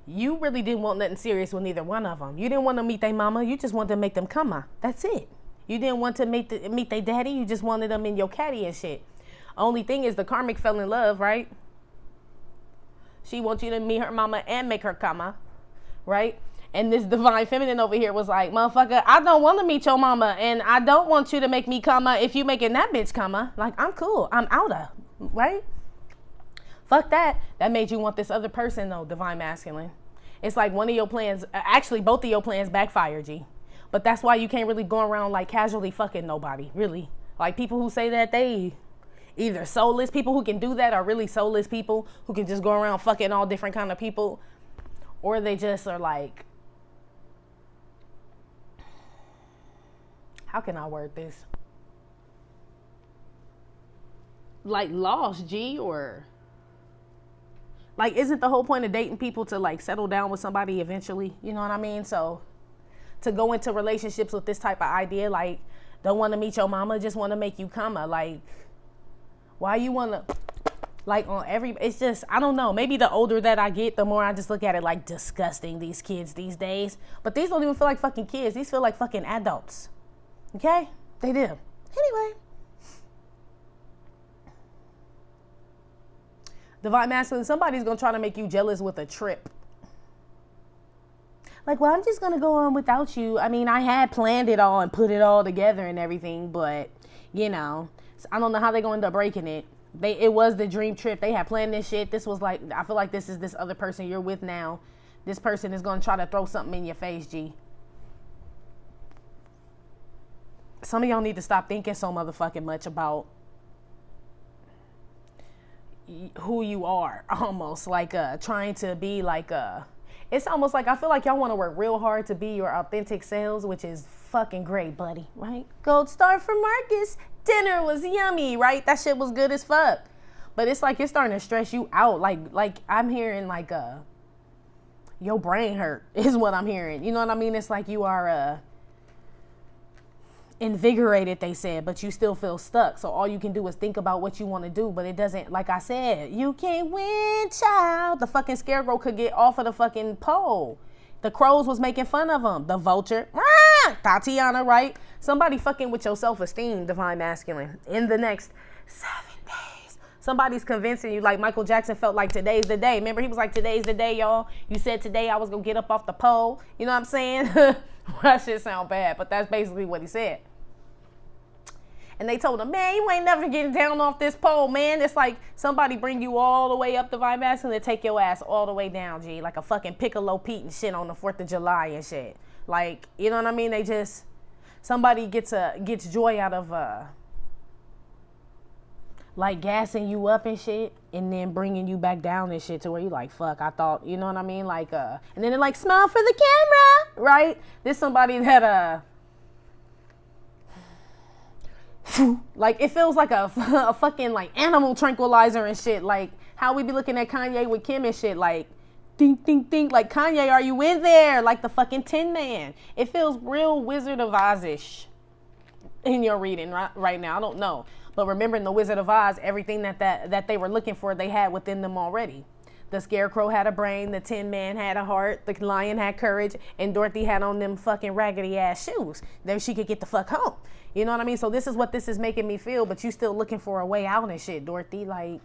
You really didn't want nothing serious with neither one of them. You didn't want to meet their mama. You just wanted to make them come. That's it. You didn't want to meet their daddy. You just wanted them in your caddy and shit. Only thing is the karmic fell in love, right? She wants you to meet her mama and make her come, right? And this divine feminine over here was like, motherfucker, I don't want to meet your mama, and I don't want you to make me come if you making that bitch come. Like, I'm cool. I'm out of, right? Fuck that. That made you want this other person, though, divine masculine. It's like one of your plans, actually both of your plans backfired, G. But that's why you can't really go around like casually fucking nobody, really. Like people who say that they either soulless, people who can do that are really soulless people who can just go around fucking all different kind of people, or they just are like, how can I word this? Like lost, G, or like, isn't the whole point of dating people to like settle down with somebody eventually? You know what I mean? So to go into relationships with this type of idea, like, don't want to meet your mama, just want to make you come, like, why you want to, like, on every, it's just, I don't know. Maybe the older that I get, the more I just look at it like disgusting, these kids these days. But these don't even feel like fucking kids. These feel like fucking adults. Okay? They do. Anyway. Divine masculine, somebody's going to try to make you jealous with a trip. Like, well, I'm just going to go on without you. I mean, I had planned it all and put it all together and everything, but, you know, I don't know how they're going to end up breaking it. It was the dream trip. They had planned this shit. This was like, I feel like this is this other person you're with now. This person is going to try to throw something in your face, G. Some of y'all need to stop thinking so motherfucking much about who you are, almost like trying to be like it's almost like I feel like y'all want to work real hard to be your authentic selves, which is fucking great, buddy, right? Gold star for Marcus. Dinner was yummy, right? That shit was good as fuck. But it's like it's starting to stress you out. Like I'm hearing like your brain hurt is what I'm hearing. You know what I mean? It's like you are invigorated, they said, but you still feel stuck. So all you can do is think about what you want to do, but it doesn't, like I said, you can't win, child. The fucking scarecrow could get off of the fucking pole. The crows was making fun of him. The vulture, Tatiana, right? Somebody fucking with your self-esteem, divine masculine, in the next 7 days. Somebody's convincing you, like Michael Jackson felt like today's the day. Remember, he was like, today's the day, y'all. You said today I was going to get up off the pole. You know what I'm saying? That shit sound bad, but that's basically what he said. And they told him, man, you ain't never getting down off this pole, man. It's like somebody bring you all the way up divine masculine and take your ass all the way down, G. Like a fucking Piccolo Pete and shit on the 4th of July and shit. Like, you know what I mean? They just, somebody gets joy out of, like gassing you up and shit and then bringing you back down and shit to where you like, fuck, I thought, you know what I mean? Like, and then they're like, smile for the camera, right? This somebody that, like it feels like a fucking like animal tranquilizer and shit. Like how we be looking at Kanye with Kim and shit. Like think, like Kanye, are you in there? Like the fucking Tin Man. It feels real Wizard of Oz-ish in your reading right now. I don't know, but remember in the Wizard of Oz, everything that they were looking for, they had within them already. The scarecrow had a brain, the Tin Man had a heart, the lion had courage, and Dorothy had on them fucking raggedy ass shoes. Then she could get the fuck home. You know what I mean? So this is what this is making me feel, but you still looking for a way out and shit, Dorothy. Like,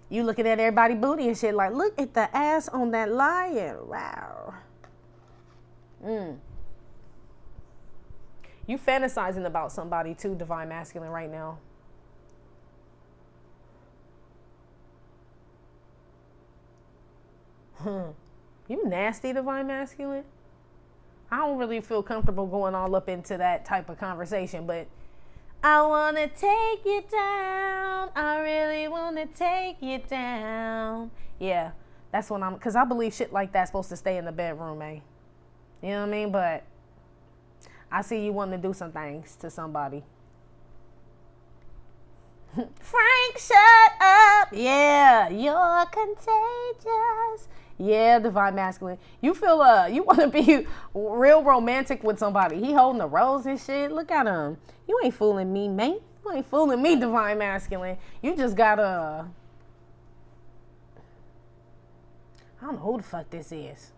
you looking at everybody booty and shit like, look at the ass on that lion. Wow. You fantasizing about somebody too, divine masculine, right now. You nasty, divine masculine. I don't really feel comfortable going all up into that type of conversation, but I want to take you down. I really want to take you down. Yeah, that's what because I believe shit like that's supposed to stay in the bedroom, eh? You know what I mean? But I see you wanting to do some things to somebody. Frank, shut up. Yeah, you're contagious. Yeah, divine masculine. You feel you want to be real romantic with somebody. He holding the rose and shit. Look at him. You ain't fooling me, man. You ain't fooling me, divine masculine. You just gotta. I don't know who the fuck this is.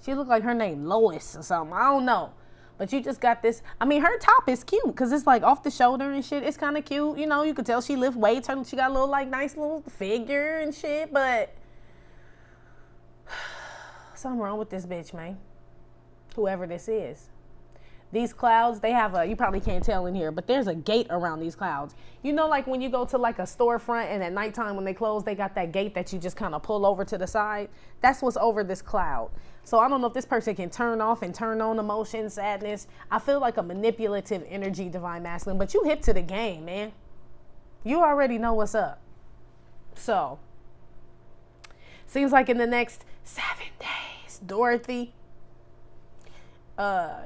She look like her name Lois or something. I don't know. But you just got this. I mean, her top is cute because it's like off the shoulder and shit. It's kind of cute. You know, you could tell she lift weights. She got a little like nice little figure and shit. But something wrong with this bitch, man. Whoever this is. These clouds, they have you probably can't tell in here, but there's a gate around these clouds. You know, like when you go to like a storefront and at nighttime when they close, they got that gate that you just kind of pull over to the side. That's what's over this cloud. So I don't know if this person can turn off and turn on emotion, sadness. I feel like a manipulative energy, divine masculine, but you hip to the game, man. You already know what's up. So seems like in the next 7 days, Dorothy,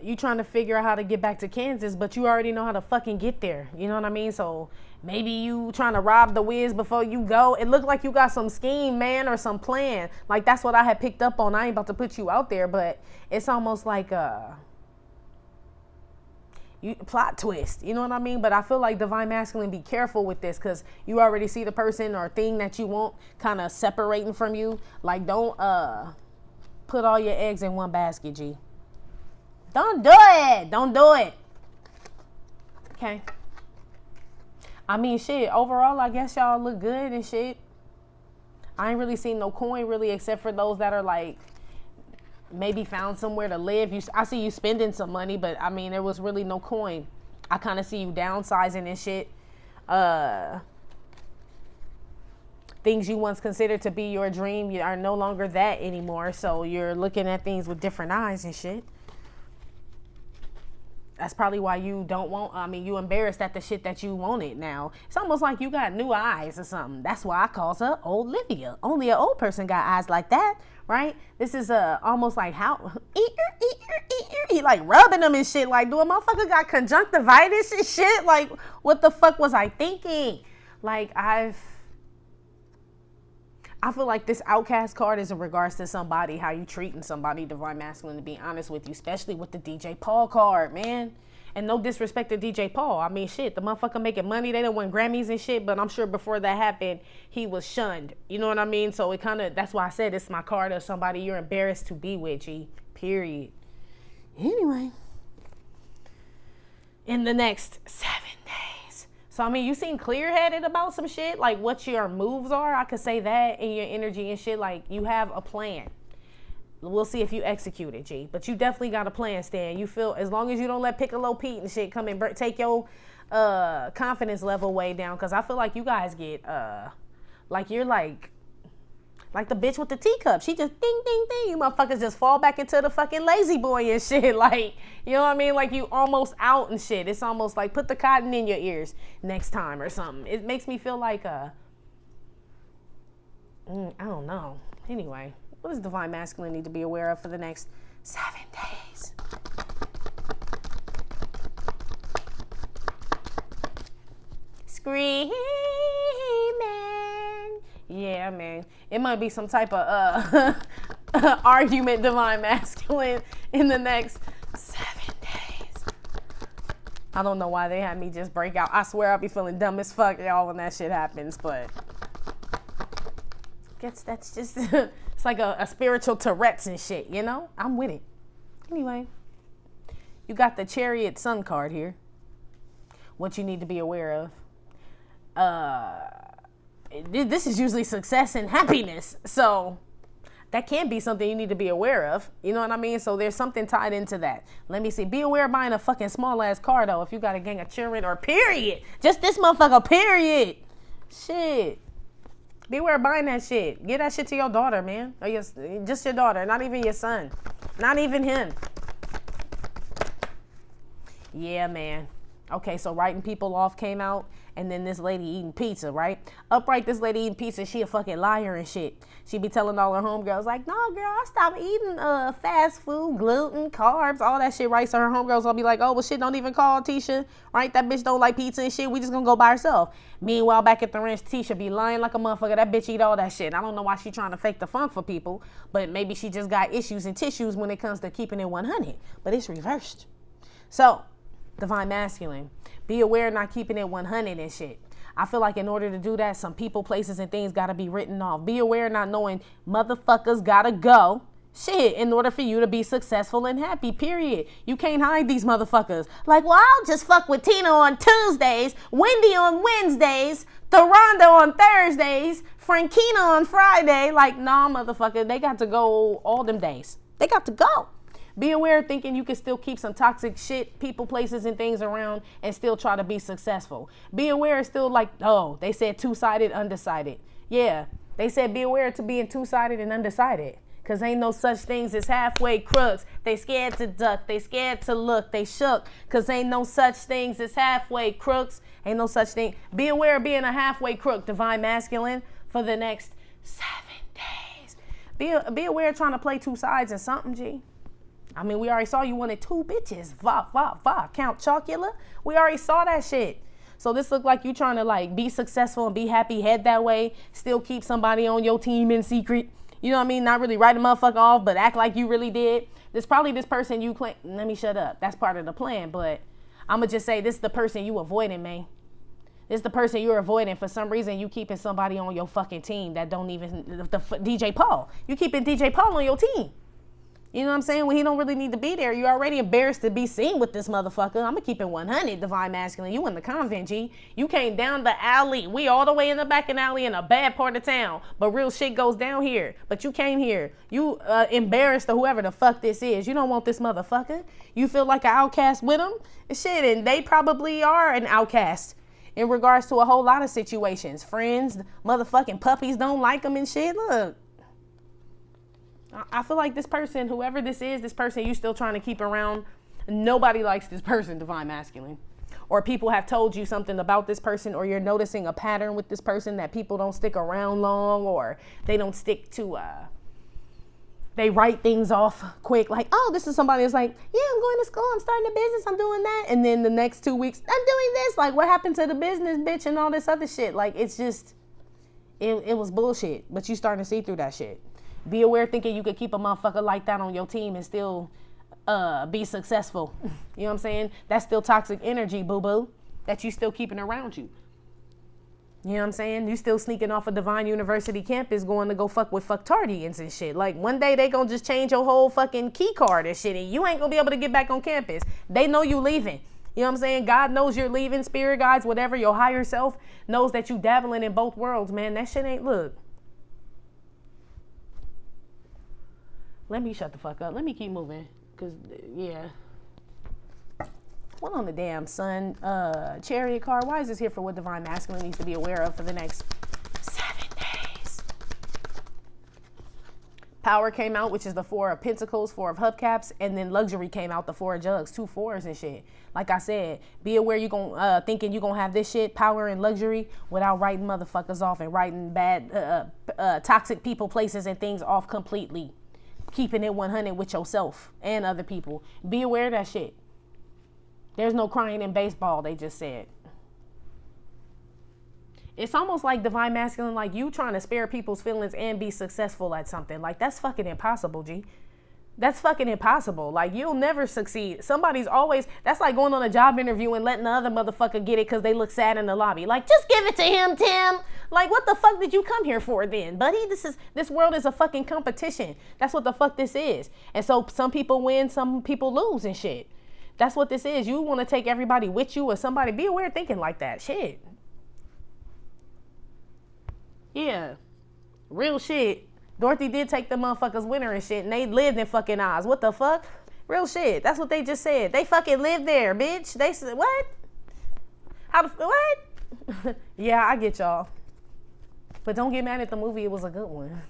you trying to figure out how to get back to Kansas, but you already know how to fucking get there. You know what I mean? So maybe you trying to rob the Wiz before you go. It looked like you got some scheme, man, or some plan. Like that's what I had picked up on. I ain't about to put you out there, but it's almost like you plot twist. You know what I mean? But I feel like divine masculine, be careful with this because you already see the person or thing that you want kind of separating from you. Like don't put all your eggs in one basket, G. Don't do it. Don't do it. Okay. I mean, shit, overall, I guess y'all look good and shit. I ain't really seen no coin really except for those that are like maybe found somewhere to live. I see you spending some money, but I mean, there was really no coin. I kind of see you downsizing and shit. Things you once considered to be your dream, you are no longer that anymore. So you're looking at things with different eyes and shit. That's probably why you don't want, you embarrassed at the shit that you wanted now. It's almost like you got new eyes or something. That's why I calls her Old Livia. Only an old person got eyes like that, right? This is almost like how, he like rubbing them and shit. Like, do a motherfucker got conjunctivitis and shit? Like, what the fuck was I thinking? Like, I feel like this outcast card is in regards to somebody, how you treating somebody, divine masculine, to be honest with you, especially with the DJ Paul card, man. And no disrespect to DJ Paul. I mean, shit, the motherfucker making money. They done win Grammys and shit, but I'm sure before that happened, he was shunned. You know what I mean? So it kind of, that's why I said it's my card of somebody you're embarrassed to be with, G. Period. Anyway, in the next 7 days. So, you seem clear-headed about some shit, like what your moves are. I could say that in your energy and shit, like you have a plan. We'll see if you execute it, G. But you definitely got a plan, Stan. You feel, as long as you don't let Piccolo Pete and shit come and take your confidence level way down, because I feel like you guys get, like you're like the bitch with the teacup. She just ding, ding, ding. You motherfuckers just fall back into the fucking lazy boy and shit. Like, you know what I mean? Like you almost out and shit. It's almost like put the cotton in your ears next time or something. It makes me feel like, I don't know. Anyway, what does divine masculine need to be aware of for the next 7 days? Screaming. Yeah, man. It might be some type of argument, divine masculine, in the next 7 days. I don't know why they had me just break out. I swear I'll be feeling dumb as fuck, y'all, when that shit happens, but I guess that's just, it's like a spiritual Tourette's and shit, you know? I'm with it. Anyway, you got the Chariot Sun card here. What you need to be aware of. This is usually success and happiness. So that can be something you need to be aware of. You know what I mean? So there's something tied into that. Let me see. Be aware of buying a fucking small ass car though. If you got a gang of children or period. Just this motherfucker, period. Shit. Be aware of buying that shit. Give that shit to your daughter, man. Or just your daughter. Not even your son. Not even him. Yeah, man. Okay, so writing people off came out, and then this lady eating pizza, right? Upright, this lady eating pizza, she a fucking liar and shit. She be telling all her homegirls, like, no, girl, I stopped eating fast food, gluten, carbs, all that shit, right? So her homegirls will be like, oh, well, shit, don't even call Tisha, right? That bitch don't like pizza and shit. We just gonna go by herself. Meanwhile, back at the ranch, Tisha be lying like a motherfucker. That bitch eat all that shit. I don't know why she trying to fake the funk for people, but maybe she just got issues and tissues when it comes to keeping it 100. But it's reversed. So, divine masculine. Be aware of not keeping it 100 and shit. I feel like in order to do that, some people, places, and things got to be written off. Be aware of not knowing motherfuckers got to go. Shit, in order for you to be successful and happy, period. You can't hide these motherfuckers. Like, well, I'll just fuck with Tina on Tuesdays, Wendy on Wednesdays, Theronda on Thursdays, Frankina on Friday. Like, nah, motherfucker, they got to go all them days. They got to go. Be aware of thinking you can still keep some toxic shit, people, places, and things around and still try to be successful. Be aware it's still like, oh, they said two-sided, undecided. Yeah, they said be aware to being two-sided and undecided. Because ain't no such things as halfway crooks. They scared to duck. They scared to look. They shook. Because ain't no such things as halfway crooks. Ain't no such thing. Be aware of being a halfway crook, divine masculine, for the next 7 days. Be aware of trying to play two sides in something, G. I mean, we already saw you wanted 2 bitches. Count Chocula. We already saw that shit. So this look like you trying to like be successful and be happy, head that way, still keep somebody on your team in secret. You know what I mean? Not really write a motherfucker off, but act like you really did. This probably this person you claim. Let me shut up. That's part of the plan, but I'm going to just say this is the person you avoiding, man. This is the person you're avoiding. For some reason, you keeping somebody on your fucking team that don't even, DJ Paul. You keeping DJ Paul on your team. You know what I'm saying? When he don't really need to be there, you're already embarrassed to be seen with this motherfucker. I'm going to keep it 100, divine masculine. You in the convent, G. You came down the alley. We all the way in the back of the alley in a bad part of town. But real shit goes down here. But you came here. You embarrassed to whoever the fuck this is. You don't want this motherfucker. You feel like an outcast with him? And shit, and they probably are an outcast in regards to a whole lot of situations. Friends, motherfucking puppies don't like them and shit. Look. I feel like this person, whoever this is, this person you still trying to keep around Nobody likes this person, divine masculine. Or people have told you something about this person, or you're noticing a pattern with this person that people don't stick around long, or they don't stick to, they write things off quick. Like, oh, this is somebody that's like, yeah, I'm going to school, I'm starting a business, I'm doing that. And then the next 2 weeks, I'm doing this. Like, what happened to the business, bitch, and all this other shit? Like, it's just, it was bullshit. But you starting to see through that shit. Be aware thinking you could keep a motherfucker like that on your team and still be successful. You know what I'm saying? That's still toxic energy, boo-boo, that you still keeping around you. You know what I'm saying? You still sneaking off a Divine University campus going to go fuck with fucktardians and shit. Like, one day they gonna just change your whole fucking key card and shit, and you ain't gonna be able to get back on campus. They know you leaving. You know what I'm saying? God knows you're leaving. Spirit guides, whatever, your higher self knows that you dabbling in both worlds, man. That shit ain't, look. Let me shut the fuck up. Let me keep moving. Cause, yeah. What on the damn sun? Chariot card. Why is this here for what divine masculine needs to be aware of for the next 7 days? Power came out, which is the 4 of Pentacles, 4 of Hubcaps, and then luxury came out, the 4 of Jugs, 2 4s and shit. Like I said, be aware you gon' thinking you gonna have this shit, power and luxury, without writing motherfuckers off and writing bad, toxic people, places, and things off completely. Keeping it 100 with yourself and other people. Be aware of that shit. There's no crying in baseball, they just said. It's almost like divine masculine, like you trying to spare people's feelings and be successful at something. Like, that's fucking impossible, G. That's fucking impossible. Like, you'll never succeed. Somebody's always, that's like going on a job interview and letting the other motherfucker get it because they look sad in the lobby. Like, just give it to him, Tim. Like, what the fuck did you come here for then, buddy? This world is a fucking competition. That's what the fuck this is. And so some people win, some people lose and shit. That's what this is. You want to take everybody with you or somebody. Be aware of thinking like that. Shit. Yeah. Real shit. Dorothy did take the motherfuckers with her and shit, and they lived in fucking Oz. What the fuck? Real shit. That's what they just said. They fucking lived there, bitch. They said, what? What? Yeah, I get y'all. But don't get mad at the movie. It was a good one.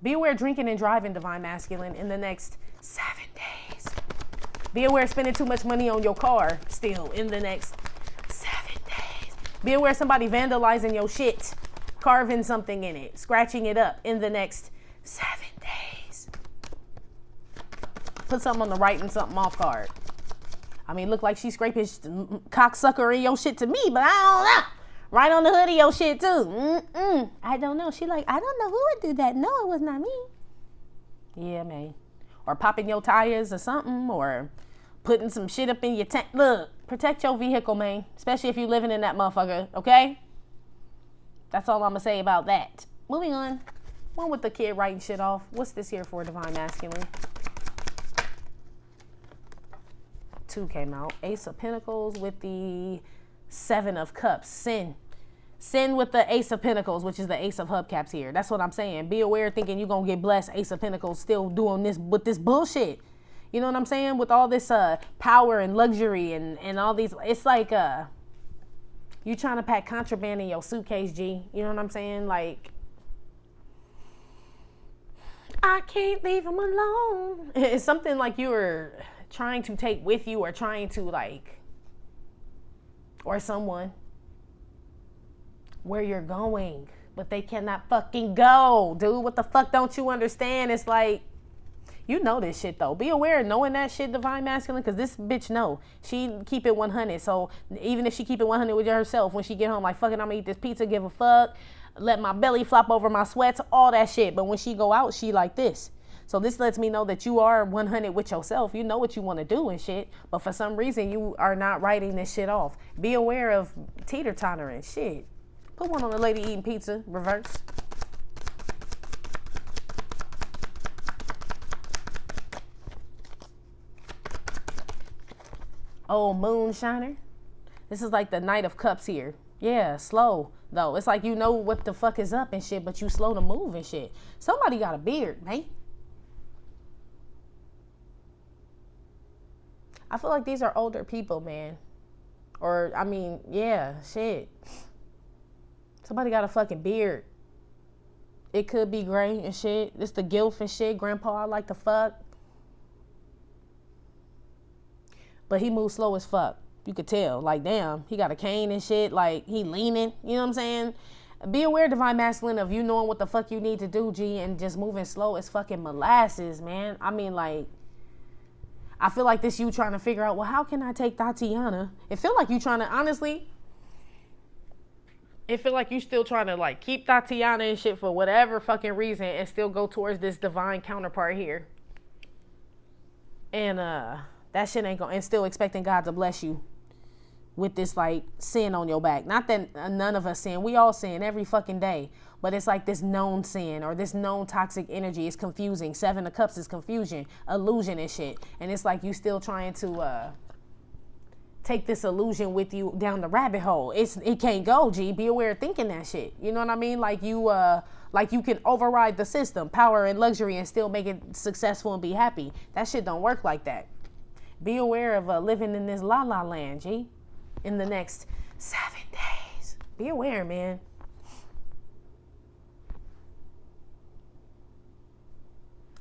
Be aware drinking and driving, divine masculine, in the next 7 days. Be aware spending too much money on your car still in the next 7 days. Be aware somebody vandalizing your shit, carving something in it, scratching it up in the next 7 days. Put something on the right and something off card. I mean, look like she scraping cocksucker in your shit to me, but I don't know. Right on the hood of your shit too. I don't know. She like, I don't know who would do that. No, it was not me. Yeah, man. Or popping your tires or something, or putting some shit up in your tank. Look, protect your vehicle, man. Especially if you're living in that motherfucker, okay? That's all I'm going to say about that. Moving on. One with the kid writing shit off. What's this here for, divine masculine? 2 came out. Ace of Pentacles with the 7 of Cups. Sin with the Ace of Pentacles, which is the Ace of Hubcaps here. That's what I'm saying. Be aware thinking you're going to get blessed. Ace of Pentacles still doing this with this bullshit. You know what I'm saying? With all this power and luxury and all these. It's like you trying to pack contraband in your suitcase, G. You know what I'm saying? Like, I can't leave him alone. It's something like you were trying to take with you or trying to like, or someone. Where you're going, but they cannot fucking go, dude. What the fuck don't you understand? It's like, you know this shit though. Be aware of knowing that shit, divine masculine, because this bitch know. She keep it 100. So even if she keep it 100 with herself, when she get home, like, fucking, I'm gonna eat this pizza, give a fuck, let my belly flop over my sweats, all that shit. But when she go out, she like this. So this lets me know that you are 100 with yourself. You know what you want to do and shit. But for some reason, you are not writing this shit off. Be aware of teeter-tottering shit. Put one on the lady eating pizza, reverse. Oh, moonshiner. This is like the Knight of Cups here. Yeah, slow, though. It's like you know what the fuck is up and shit, but you slow to move and shit. Somebody got a beard, man. I feel like these are older people, man. Or, I mean, yeah, shit. Somebody got a fucking beard. It could be gray and shit. It's the gilf and shit. Grandpa, I like to fuck. Be aware thinking you're going to get blessed. Ace of Pentacles. 2 of Pentacles with the 7 of Cups. Sin with the Ace of Pentacles, which is the Ace of Hubcaps here. That's what I'm saying. Be aware thinking you're going to get blessed. Ace of Pentacles still doing this with this bullshit. You know what I'm saying? With all this power and luxury and all these. It's like you trying to pack contraband in your suitcase or trying to pack contraband in your shit to me. Like, what the fuck did you come here for then, buddy? But he moves slow as fuck. You could tell. Like, damn, he got a cane and shit. Like, he leaning. You know what I'm saying? Be aware, divine masculine, of you knowing what the fuck you need to do, G, and just moving slow as fucking molasses, man. I mean, like, I feel like this you trying to figure out, well, how can I take Tatiana? It feel like you trying to, honestly, it feel like you still trying to, like, keep Tatiana and shit for whatever fucking reason and still go towards this divine counterpart here. And that shit ain't going, and still expecting God to bless you with this, like, sin on your back. Not that none of us sin. We all sin every fucking day. But it's like this known sin or this known toxic energy is confusing. 7 of Cups is confusion, illusion and shit. And it's like you still trying to take this illusion with you down the rabbit hole. It can't go, G. Be aware of thinking that shit. You know what I mean? Like you can override the system, power and luxury, and still make it successful and be happy. That shit don't work like that. Be aware of living in this la-la land, G. In the next 7 days. Be aware, man.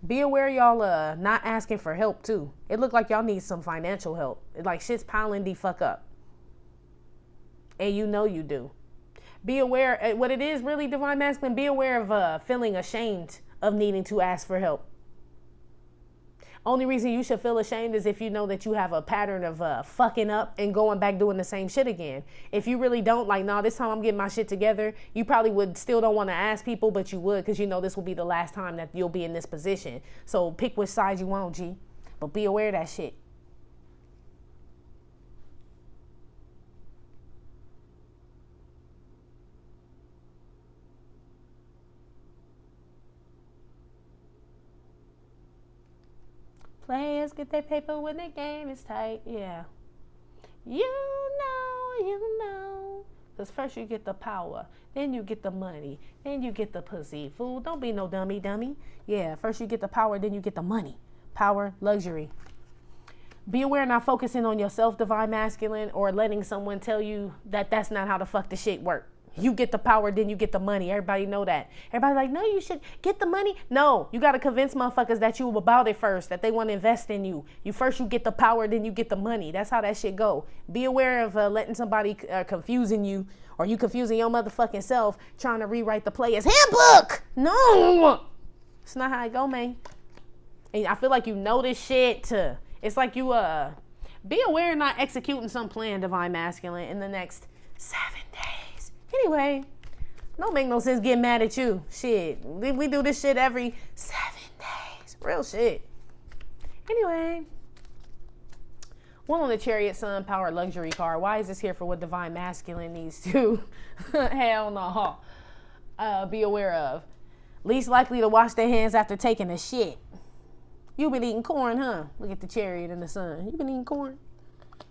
Be aware y'all not asking for help too. It look like y'all need some financial help. Like shit's piling the fuck up. And you know you do. Be aware, what it is really, divine masculine, be aware of feeling ashamed of needing to ask for help. Only reason you should feel ashamed is if you know that you have a pattern of fucking up and going back doing the same shit again. If you really don't, like, nah, this time I'm getting my shit together, you probably would still don't want to ask people, but you would because you know this will be the last time that you'll be in this position. So pick which side you want, G. But be aware of that shit. Players get their paper when the game is tight. Yeah. You know. Because first you get the power. Then you get the money. Then you get the pussy. Fool, don't be no dummy. Yeah, first you get the power. Then you get the money. Power, luxury. Be aware not focusing on yourself, divine masculine, or letting someone tell you that that's not how the fuck the shit work. You get the power, then you get the money. Everybody know that. Everybody like, no, you should get the money. No, you got to convince motherfuckers that you about it first, that they want to invest in you. You get the power, then you get the money. That's how that shit go. Be aware of letting somebody confusing you, or you confusing your motherfucking self trying to rewrite the player's handbook. No, it's not how it go, man. And I feel like you know this shit. It's like you be aware of not executing some plan, divine masculine, in the next 7 days. Anyway, don't make no sense getting mad at you. Shit, we do this shit every 7 days. Real shit. Anyway, one on the Chariot, Sun, Power, Luxury card. Why is this here for what divine masculine needs to? Hell no. Be aware of. Least likely to wash their hands after taking a shit. You been eating corn, huh? Look at the Chariot and the Sun. You been eating corn?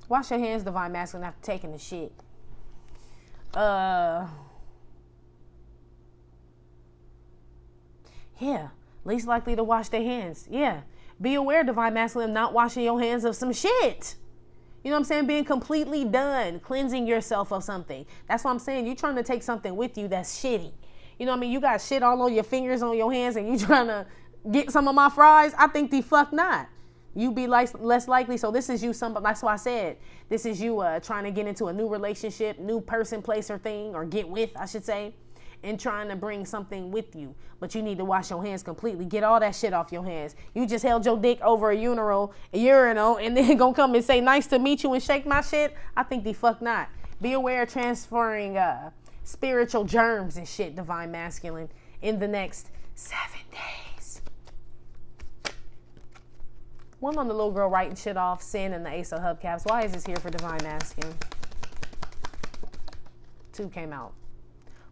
Wash your hands, divine masculine, after taking the shit. Yeah, least likely to wash their hands. Yeah, be aware, divine masculine, not washing your hands of some shit. You know what I'm saying? Being completely done, cleansing yourself of something. That's what I'm saying. You trying to take something with you that's shitty. You know what I mean? You got shit all on your fingers, on your hands, and you trying to get some of my fries? I think the fuck not. You be less likely. So this is you. That's why I said this is you trying to get into a new relationship, new person, place, or thing, or get with, I should say, and trying to bring something with you. But you need to wash your hands completely. Get all that shit off your hands. You just held your dick over a urinal, and then gonna come and say nice to meet you and shake my shit? I think the fuck not. Be aware of transferring spiritual germs and shit, divine masculine, in the next 7 days. One on the little girl writing shit off, sin, and the Ace of Hubcaps. Why is this here for divine masculine? 2 came out.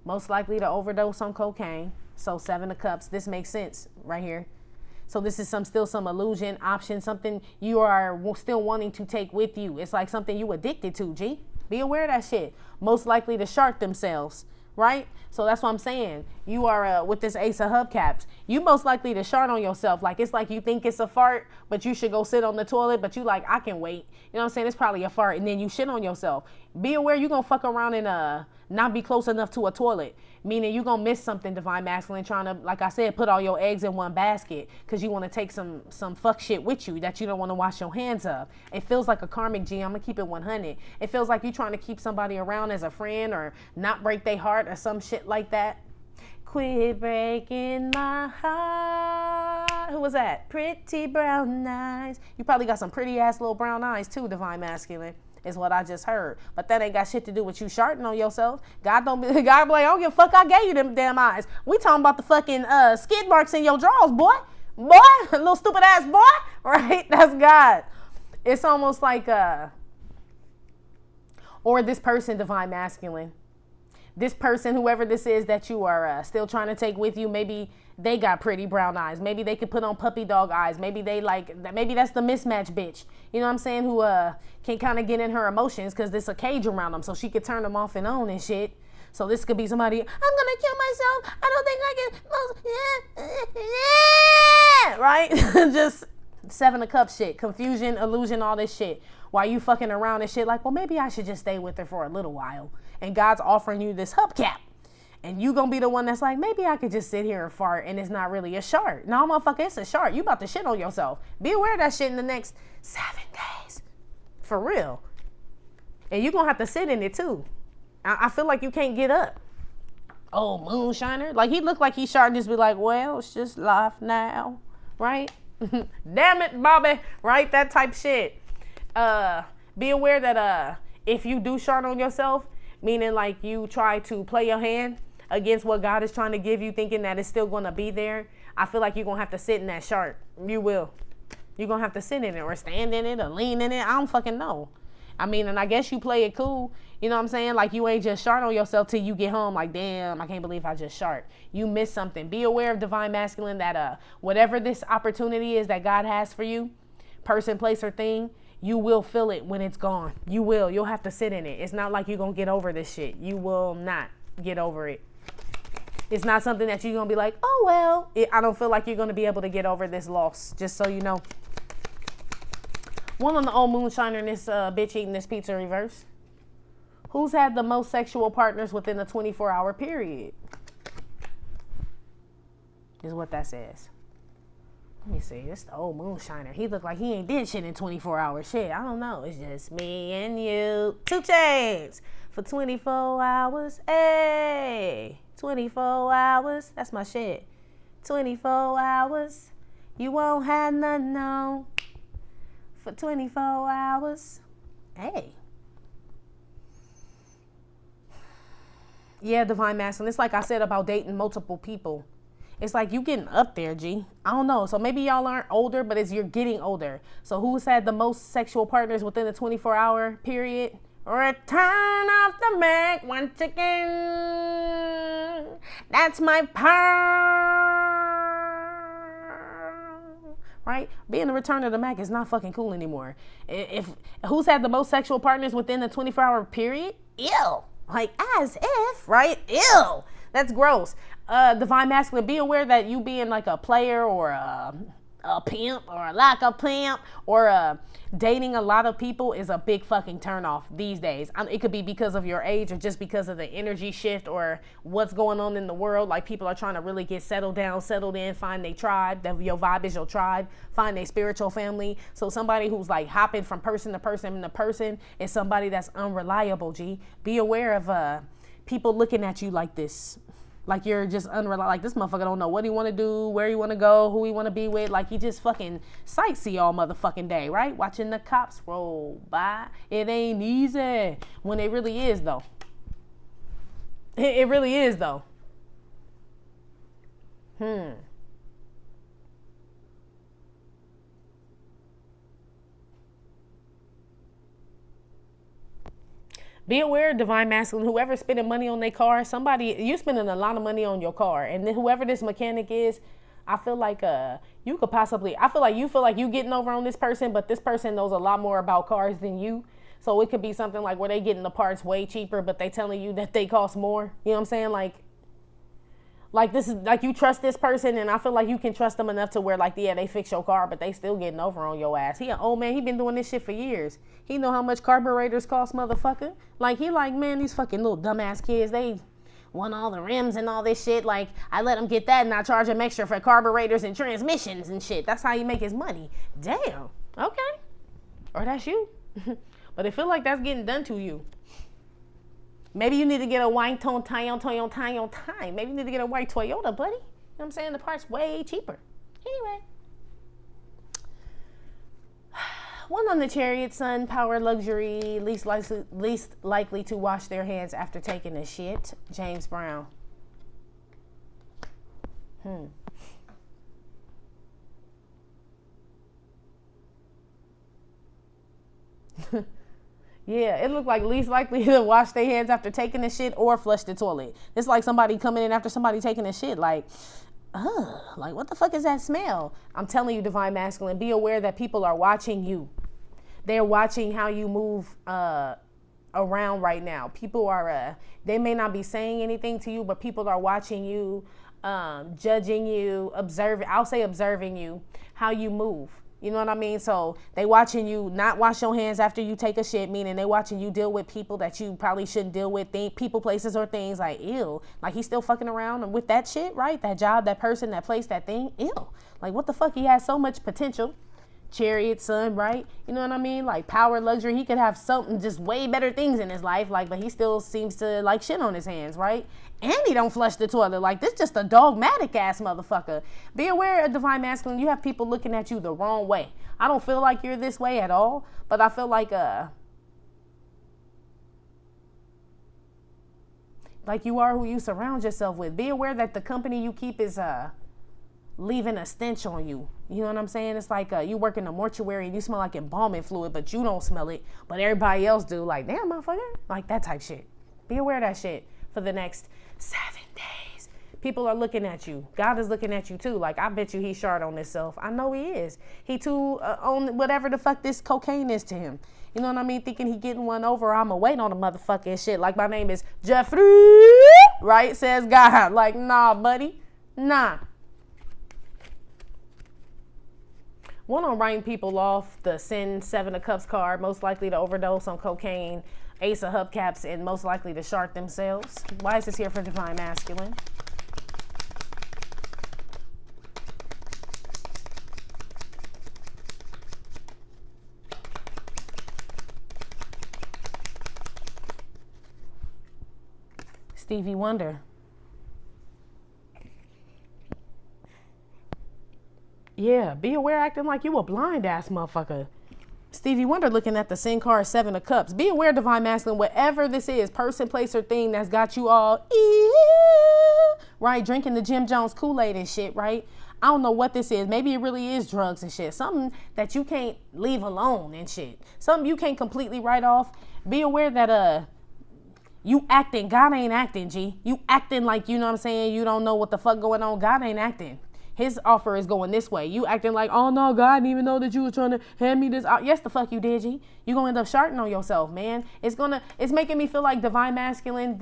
Most likely to overdose on cocaine. So 7 of Cups. This makes sense right here. So this is still some illusion, option, something you are still wanting to take with you. It's like something you addicted to, G. Be aware of that shit. Most likely to shart themselves. Right? So that's what I'm saying. You are with this Ace of Hubcaps. You most likely to shart on yourself. Like, it's like you think it's a fart, but you should go sit on the toilet, but you like, I can wait. You know what I'm saying? It's probably a fart, and then you shit on yourself. Be aware you're going to fuck around and not be close enough to a toilet. Meaning you're going to miss something, divine masculine, trying to, like I said, put all your eggs in one basket because you want to take some fuck shit with you that you don't want to wash your hands of. It feels like a karmic G. I'm going to keep it 100. It feels like you're trying to keep somebody around as a friend or not break their heart or some shit like that. Quit breaking my heart. Who was that? Pretty brown eyes. You probably got some pretty ass little brown eyes too, divine masculine. Is what I just heard. But that ain't got shit to do with you sharting on yourself. God be like, I don't give a fuck, I gave you them damn eyes. We talking about the fucking skid marks in your drawers, boy. Boy, little stupid ass boy. Right? That's God. It's almost like or this person, divine masculine. This person, whoever this is that you are still trying to take with you, maybe they got pretty brown eyes. Maybe they could put on puppy dog eyes. Maybe they maybe that's the mismatch bitch. You know what I'm saying? Who can kind of get in her emotions because there's a cage around them so she could turn them off and on and shit. So this could be somebody, I'm going to kill myself. I don't think I can. Right? Just 7 of Cups shit. Confusion, illusion, all this shit. While you fucking around and shit like, well, maybe I should just stay with her for a little while. And God's offering you this hubcap. And you gonna be the one that's like, maybe I could just sit here and fart and it's not really a shart. No, motherfucker, it's a shart. You about to shit on yourself. Be aware of that shit in the next 7 days. For real. And you gonna have to sit in it too. I feel like you can't get up. Oh, moonshiner. Like he looked like he sharted and just be like, well, it's just life now. Right? Damn it, Bobby. Right? That type shit. Be aware that if you do shart on yourself, meaning like you try to play your hand against what God is trying to give you, thinking that it's still going to be there, I feel like you're going to have to sit in that shart. You will. You're going to have to sit in it or stand in it or lean in it. I don't fucking know. I mean, and I guess you play it cool. You know what I'm saying? Like you ain't just shart on yourself till you get home. Like, damn, I can't believe I just shart. You missed something. Be aware of divine masculine that whatever this opportunity is that God has for you, person, place, or thing, you will feel it when it's gone. You will. You'll have to sit in it. It's not like you're going to get over this shit. You will not get over it. It's not something that you're going to be like, oh, well. I don't feel like you're going to be able to get over this loss, just so you know. One on the old moonshiner and this bitch eating this pizza in reverse. Who's had the most sexual partners within a 24-hour period? Is what that says. Let me see. It's the old moonshiner. He looked like he ain't did shit in 24 hours. Shit, I don't know. It's just me and you. 2 Chainz for 24 hours. Hey, 24 hours. That's my shit. 24 hours. You won't have nothing on for 24 hours. Hey. Yeah, divine masculine. It's like I said about dating multiple people. It's like you getting up there, G. I don't know. So maybe y'all aren't older, but you're getting older. So who's had the most sexual partners within the 24-hour period? Return of the Mac once again. That's my pearl. Right? Being the return of the Mac is not fucking cool anymore. If who's had the most sexual partners within the 24-hour period? Ew. Like as if, right? Ew. That's gross. Divine masculine, be aware that you being like a player or a pimp or like a pimp or dating a lot of people is a big fucking turnoff these days. It could be because of your age or just because of the energy shift or what's going on in the world. Like people are trying to really get settled down, settled in, find their tribe. Your vibe is your tribe. Find a spiritual family. So somebody who's like hopping from person to person to person is somebody that's unreliable, G. Be aware of people looking at you like this. Like you're just unreliable. Like this motherfucker don't know what he want to do, where he want to go, who he want to be with. Like he just fucking sightsee all motherfucking day, right? Watching the cops roll by. It ain't easy. When it really is, though. It really is, though. Be aware, divine masculine, whoever's spending money on their car, you spending a lot of money on your car. And then whoever this mechanic is, I feel like you could possibly, I feel like you getting over on this person, but this person knows a lot more about cars than you. So it could be something like where they getting the parts way cheaper, but they telling you that they cost more. You know what I'm saying? Like, this is like, you trust this person, and I feel like you can trust them enough to where, like, yeah, they fix your car, but they still getting over on your ass. He an old man. He been doing this shit for years. He know how much carburetors cost, motherfucker. Like, he like, man, these fucking little dumbass kids, they want all the rims and all this shit. Like, I let them get that, and I charge them extra for carburetors and transmissions and shit. That's how he make his money. Damn. Okay. Or that's you. But it feel like that's getting done to you. Maybe you need to get a white time. Maybe you need to get a white Toyota, buddy. You know what I'm saying? The part's way cheaper. Anyway. One on the chariot, son, power, luxury, least likely to wash their hands after taking a shit. James Brown. Yeah, it looked like least likely to wash their hands after taking a shit or flush the toilet. It's like somebody coming in after somebody taking a shit. Like, like, what the fuck is that smell? I'm telling you, divine masculine, be aware that people are watching you. They're watching how you move around right now. People are, they may not be saying anything to you, but people are watching you, judging you, observing you, how you move. You know what I mean? So they watching you not wash your hands after you take a shit, meaning they watching you deal with people that you probably shouldn't deal with, people, places, or things. Like, ew. Like, he's still fucking around with that shit, right? That job, that person, that place, that thing. Ew. Like, what the fuck? He has so much potential. Chariot, son, right? You know what I mean? Like, power, luxury. He could have something, just way better things in his life. Like, but he still seems to like shit on his hands, right? And he don't flush the toilet. Like, this just a dogmatic ass motherfucker. Be aware of divine masculine. You have people looking at you the wrong way. I don't feel like you're this way at all, but I feel like you are who you surround yourself with. Be aware that the company you keep is leaving a stench on you. You know what I'm saying? It's like you work in a mortuary and you smell like embalming fluid, but you don't smell it, but everybody else do. Like, damn, motherfucker. Like, that type shit. Be aware of that shit for the next 7 days. People are looking at you. God is looking at you too. Like, I bet you he's short on himself. I know he is. He too on whatever the fuck this cocaine is to him. You know what I mean? Thinking he getting one over. I'ma wait on the motherfucking shit. Like, my name is Jeffrey, right? Says God. Like, nah, buddy. Nah. One on writing people off, the Sin 7 of Cups card, most likely to overdose on cocaine, Ace of Hubcaps, and most likely to Shart themselves. Why is this here for divine masculine? Stevie Wonder. Yeah, be aware acting like you a blind ass motherfucker. Stevie Wonder looking at the Sin card 7 of Cups. Be aware, divine masculine, whatever this is, person, place, or thing that's got you all, right, drinking the Jim Jones Kool-Aid and shit, right? I don't know what this is. Maybe it really is drugs and shit. Something that you can't leave alone and shit. Something you can't completely write off. Be aware that you acting. God ain't acting, G. You acting like, you know what I'm saying, you don't know what the fuck going on. God ain't acting. His offer is going this way. You acting like, oh no, God didn't even know that you was trying to hand me this. Yes, the fuck you did, G. You gonna end up sharting on yourself, man. It's making me feel like divine masculine.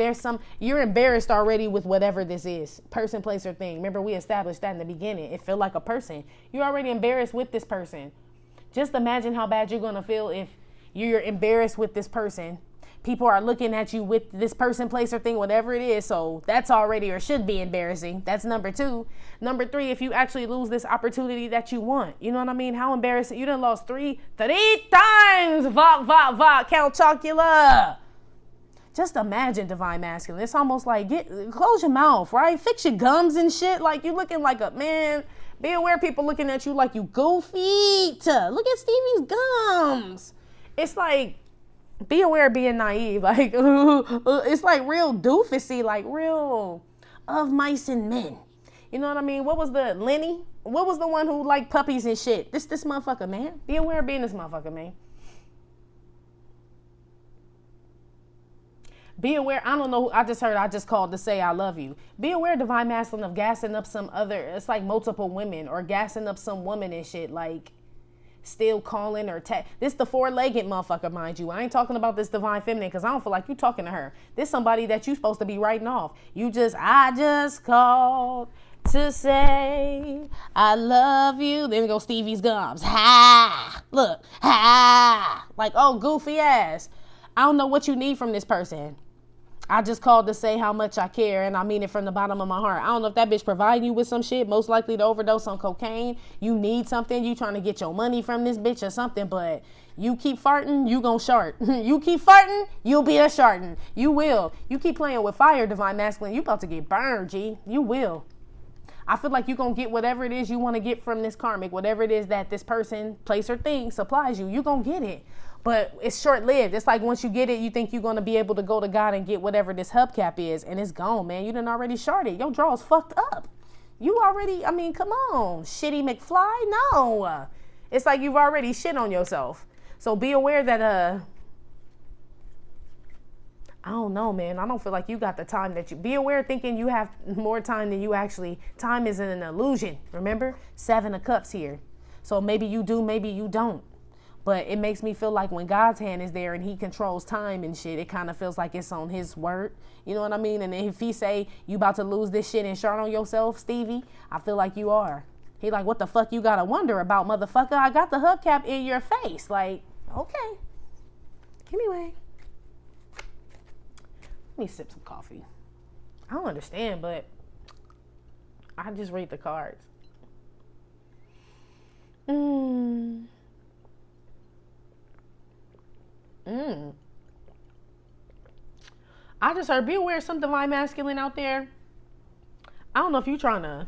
You're embarrassed already with whatever this is. Person, place, or thing. Remember, we established that in the beginning. It feel like a person. You're already embarrassed with this person. Just imagine how bad you're gonna feel if you're embarrassed with this person. People are looking at you with this person, place, or thing, whatever it is. So that's already, or should be, embarrassing. That's number 2. Number 3, if you actually lose this opportunity that you want. You know what I mean? How embarrassing. You done lost three times. Count Chocula. Just imagine, divine masculine. It's almost like, close your mouth, right? Fix your gums and shit. Like, you looking like a man. Be aware people looking at you like you goofy. Look at Stevie's gums. It's like, be aware of being naive. Like, it's like real doofusy, like real of mice and men. You know what I mean? What was the Lenny? What was the one who liked puppies and shit? This motherfucker, man. Be aware of being this motherfucker, man. Be aware, I don't know, I just called to say I love you. Be aware, divine masculine, of gassing up some other, it's like multiple women, or gassing up some woman and shit. Like, still calling or this the four-legged motherfucker, mind you. I ain't talking about this divine feminine because I don't feel like you talking to her. This somebody that you supposed to be writing off. I just called to say I love you. Then go Stevie's gums. Ha! Look. Ha! Like, oh, goofy ass. I don't know what you need from this person. I just called to say how much I care, and I mean it from the bottom of my heart. I don't know if that bitch providing you with some shit, most likely to overdose on cocaine. You need something. You trying to get your money from this bitch or something, but you keep farting, you gon' shart. You keep farting, you'll be a shartin'. You will. You keep playing with fire, divine masculine, you about to get burned, G. You will. I feel like you're going to get whatever it is you want to get from this karmic, whatever it is that this person, place, or thing supplies you. You're going to get it. But it's short-lived. It's like once you get it, you think you're going to be able to go to God and get whatever this hubcap is, and it's gone, man. You done already sharted. Your draw's fucked up. You already, I mean, come on. Shitty McFly? No. It's like you've already shit on yourself. So be aware that, I don't know, man. I don't feel like you got the time that you... Be aware thinking you have more time than you actually... Time is an illusion. Remember? 7 of Cups here. So maybe you do, maybe you don't. But it makes me feel like when God's hand is there and he controls time and shit, it kind of feels like it's on his word. You know what I mean? And if he say you about to lose this shit and shart on yourself, Stevie, I feel like you are. He like, what the fuck you gotta wonder about, motherfucker? I got the hubcap in your face. Like, okay. Give me away. Let me sip some coffee. I don't understand, but I just read the cards. I just heard, be aware of some divine masculine out there. I don't know if you're trying to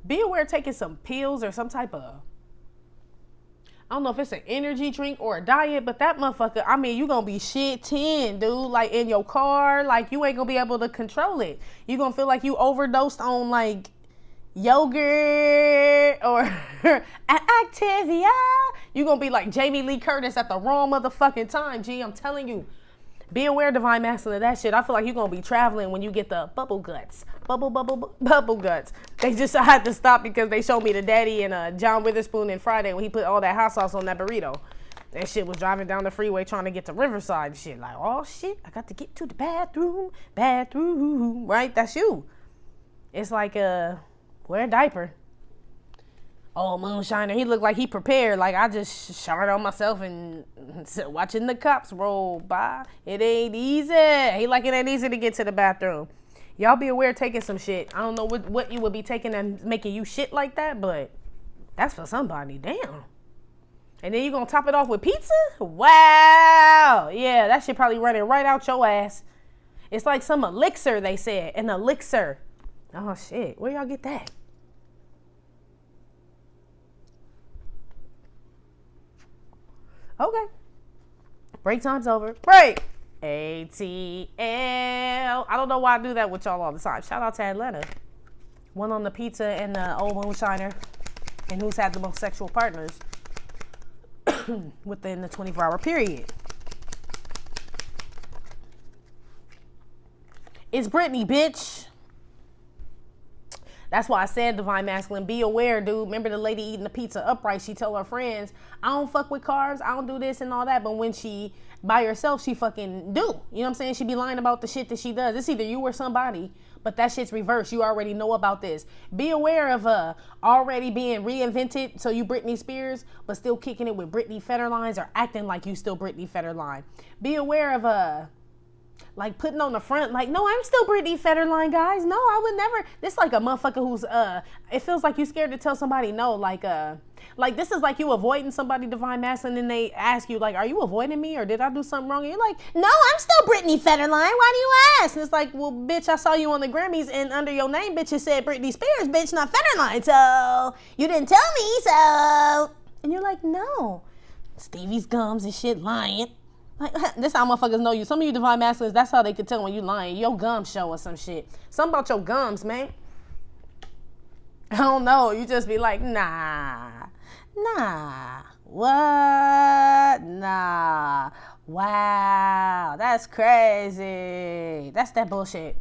be aware of taking some pills or some type of, I don't know if it's an energy drink or a diet, but that motherfucker, I mean, you gonna be shit-tin, dude, like in your car, like you ain't gonna be able to control it. You gonna feel like you overdosed on like yogurt or Activia. You gonna be like Jamie Lee Curtis at the wrong motherfucking time, G. I'm telling you. Be aware, divine masculine, of that shit. I feel like you're gonna be traveling when you get the bubble guts. Bubble guts. They just had to stop because they showed me the daddy and John Witherspoon in Friday when he put all that hot sauce on that burrito. That shit was driving down the freeway trying to get to Riverside and shit. Like, oh shit, I got to get to the bathroom. Right? That's you. It's like wear a diaper. Oh, moonshiner, he looked like he prepared. Like, I just shot on myself and watching the cops roll by. It ain't easy. He like it ain't easy to get to the bathroom. Y'all be aware taking some shit. I don't know what you would be taking and making you shit like that, but that's for somebody. Damn. And then you gonna top it off with pizza? Wow. Yeah, that shit probably running right out your ass. It's like some elixir, they said. An elixir. Oh, shit. Where y'all get that? Okay. Break time's over. Break. ATL. I don't know why I do that with y'all all the time. Shout out to Atlanta. One on the pizza and the old moonshiner. And who's had the most sexual partners within the 24-hour period. It's Brittany, bitch. That's why I said, divine masculine, be aware, dude. Remember the lady eating the pizza upright? She told her friends, I don't fuck with carbs. I don't do this and all that. But when she by herself, she fucking do. You know what I'm saying? She be lying about the shit that she does. It's either you or somebody. But that shit's reversed. You already know about this. Be aware of already being reinvented. So you Britney Spears, but still kicking it with Britney Federlines or acting like you still Britney Federline. Be aware of like putting on the front, like, no, I'm still Brittany Federline, guys. No, I would never. This like a motherfucker who's it feels like you scared to tell somebody no, like this is like you avoiding somebody, divine masculine, and they ask you like, are you avoiding me or did I do something wrong? And you're like, no, I'm still Brittany Federline. Why do you ask? And it's like, well, bitch, I saw you on the Grammys and under your name, bitch, it said Britney Spears, bitch, not Federline. So you didn't tell me, so. And you're like, no, Stevie's gums and shit lying. Like, this how motherfuckers know you. Some of you divine masculines, that's how they could tell when you lying. Your gums show or some shit. Something about your gums, man. I don't know. You just be like, nah. What? Nah. Wow. That's crazy. That's that bullshit.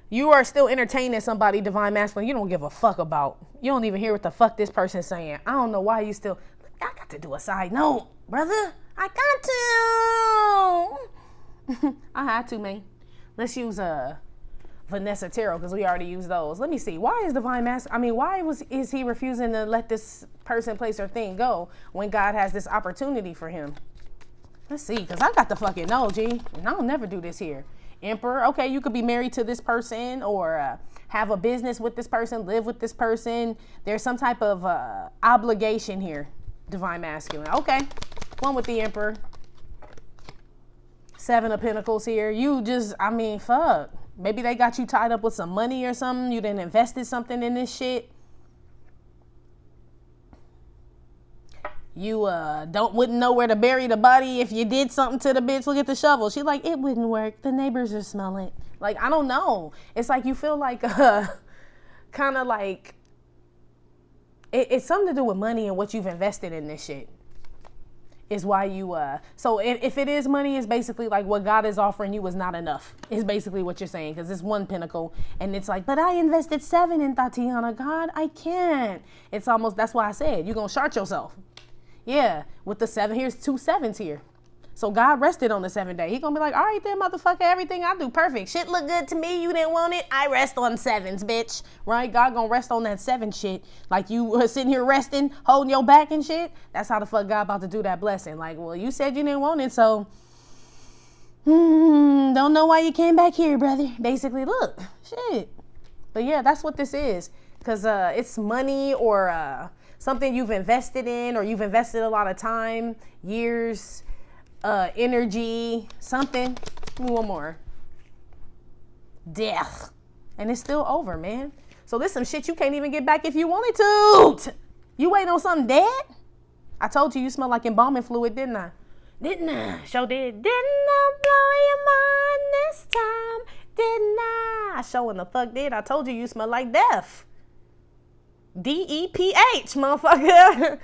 You are still entertaining somebody, divine masculine, you don't give a fuck about. You don't even hear what the fuck this person's saying. I don't know why you still, I got to do a side note, brother. I got to. I had to, man. Let's use Vanessa Tarot because we already used those. Let me see. Why is divine masculine? I mean, why is he refusing to let this person, place, or thing go when God has this opportunity for him? Let's see, because I got the fucking know, G. And I'll never do this here. Emperor, okay, you could be married to this person or have a business with this person, live with this person. There's some type of obligation here, divine masculine. Okay, one with the Emperor. 7 of Pentacles here. You just, I mean, fuck. Maybe they got you tied up with some money or something. You done invested something in this shit. You wouldn't know where to bury the body if you did something to the bitch. Look at the shovel. She like, it wouldn't work. The neighbors are smelling. Like, I don't know. It's like you feel like kind of like it's something to do with money and what you've invested in this shit. Is why you so if it is money, it's basically like what God is offering you is not enough. Is basically what you're saying, because it's 1 pentacle and it's like, but I invested 7 in Tatiana. God, I can't. It's almost, that's why I said you're gonna shart yourself. Yeah, with the 7, here's 2 7s here. So God rested on the 7th day. He gonna be like, all right then, motherfucker, everything I do perfect. Shit look good to me. You didn't want it. I rest on 7s, bitch. Right? God gonna rest on that 7 shit. Like you were sitting here resting, holding your back and shit. That's how the fuck God about to do that blessing. Like, well, you said you didn't want it, so don't know why you came back here, brother. Basically, look, shit. But yeah, that's what this is. Because it's money or something you've invested in, or you've invested a lot of time, years, energy, something. Give me one more. Death. And it's still over, man. So this some shit you can't even get back if you wanted to. You waiting on something dead? I told you smell like embalming fluid, didn't I? Didn't I? Sure did. Didn't I blow your mind this time? Didn't I? I sure in the fuck did. I told you smell like death. DEPH, motherfucker.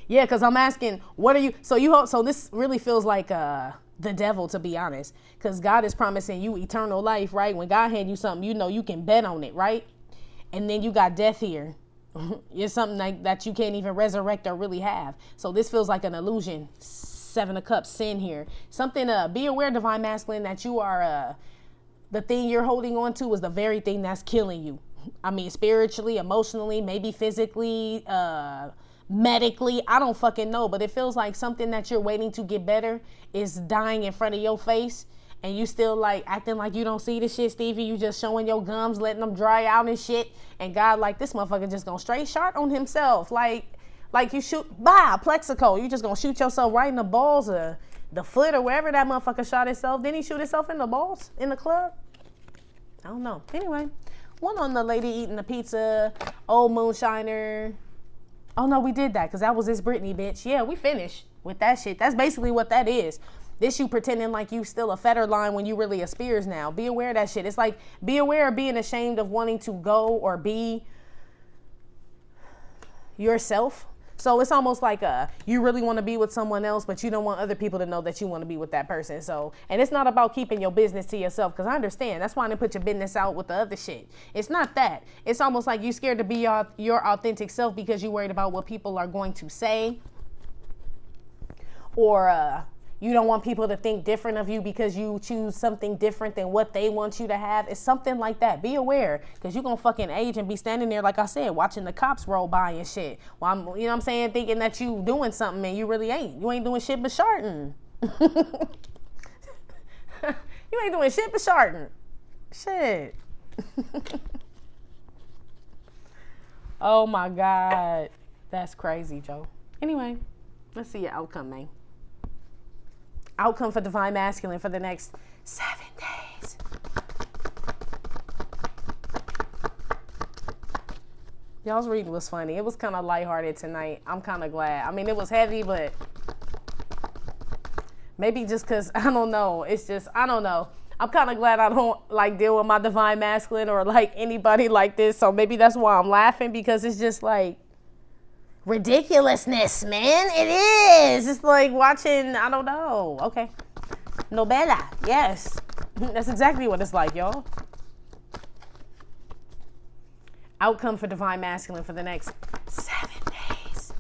Yeah, because I'm asking, what are you, so this really feels like the devil, to be honest, because God is promising you eternal life, right? When God hand you something, you know you can bet on it, right? And then you got death here. It's something like that you can't even resurrect or really have. So this feels like an illusion. 7 of Cups, sin here. Something, be aware, divine masculine, that you are, the thing you're holding on to is the very thing that's killing you. I mean, spiritually, emotionally, maybe physically, medically, I don't fucking know, but it feels like something that you're waiting to get better is dying in front of your face, and you still like acting like you don't see the shit, Stevie. You just showing your gums, letting them dry out and shit, and God like, this motherfucker just gonna straight shart on himself, like you shoot plexico, you just gonna shoot yourself right in the balls or the foot or wherever that motherfucker shot himself. Didn't he shoot himself in the balls in the club? I don't know. Anyway, one on the lady eating the pizza, old moonshiner. Oh, no, we did that because that was this Britney, bitch. Yeah, we finished with that shit. That's basically what that is. This you pretending like you still a Federline when you really a Spears now. Be aware of that shit. It's like, be aware of being ashamed of wanting to go or be yourself. So it's almost like you really want to be with someone else, but you don't want other people to know that you want to be with that person. So, and it's not about keeping your business to yourself, because I understand. That's why I didn't put your business out with the other shit. It's not that. It's almost like you scared to be your authentic self because you're worried about what people are going to say, or you don't want people to think different of you because you choose something different than what they want you to have. It's something like that. Be aware, because you're going to fucking age and be standing there, like I said, watching the cops roll by and shit. Well, you know what I'm saying? Thinking that you doing something and you really ain't. You ain't doing shit but sharting. You ain't doing shit but sharting. Shit. Oh my God. That's crazy, Joe. Anyway, let's see your outcome, man. Outcome for divine masculine for the next 7 days. Y'all's reading was funny. It was kind of lighthearted tonight. I'm kind of glad. I mean, it was heavy, but maybe just because, I don't know. It's just, I don't know. I'm kind of glad I don't like deal with my divine masculine or like anybody like this. So maybe that's why I'm laughing, because it's just like ridiculousness, man. It is. It's like watching, I don't know. Okay. Novela. Yes. That's exactly what it's like, y'all. Outcome for divine masculine for the next 7 days.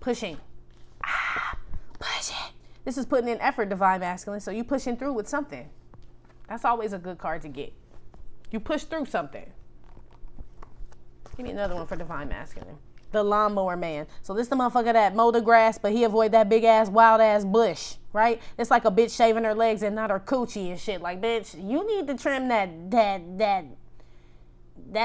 Pushing. Push it. This is putting in effort, divine masculine. So you pushing through with something. That's always a good card to get. You push through something. Give me another one for divine masculine. The lawnmower man. So this the motherfucker that mow the grass, but he avoid that big ass, wild ass bush, right? It's like a bitch shaving her legs and not her coochie and shit. Like, bitch, you need to trim that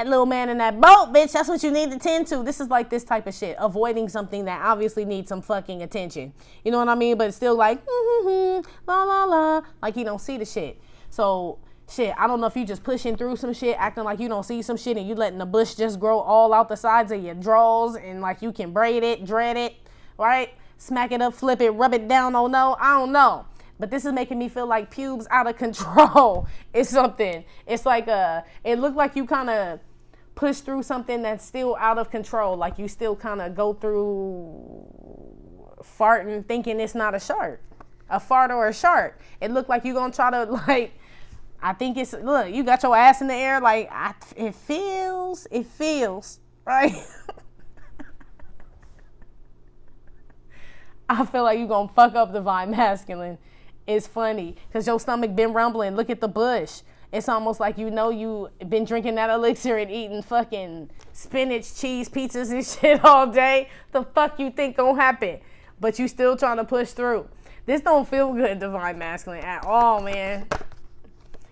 little man in that boat, bitch. That's what you need to tend to. This is like this type of shit. Avoiding something that obviously needs some fucking attention. You know what I mean? But it's still like, la, la, la. Like he don't see the shit. So, shit, I don't know if you just pushing through some shit, acting like you don't see some shit, and you letting the bush just grow all out the sides of your drawers, and like you can braid it, dread it, right? Smack it up, flip it, rub it down. Oh no, I don't know. But this is making me feel like pubes out of control. It's something. It's like it looked like you kind of push through something that's still out of control. Like you still kind of go through farting thinking it's not a shart. A fart or a shart. It looked like you gonna try to like, I think it's, look, you got your ass in the air like, it feels, right? I feel like you gonna fuck up divine masculine. It's funny because your stomach been rumbling. Look at the bush. It's almost like you know you been drinking that elixir and eating fucking spinach, cheese, pizzas and shit all day. The fuck you think gonna happen? But you still trying to push through. This don't feel good, divine masculine, at all, man.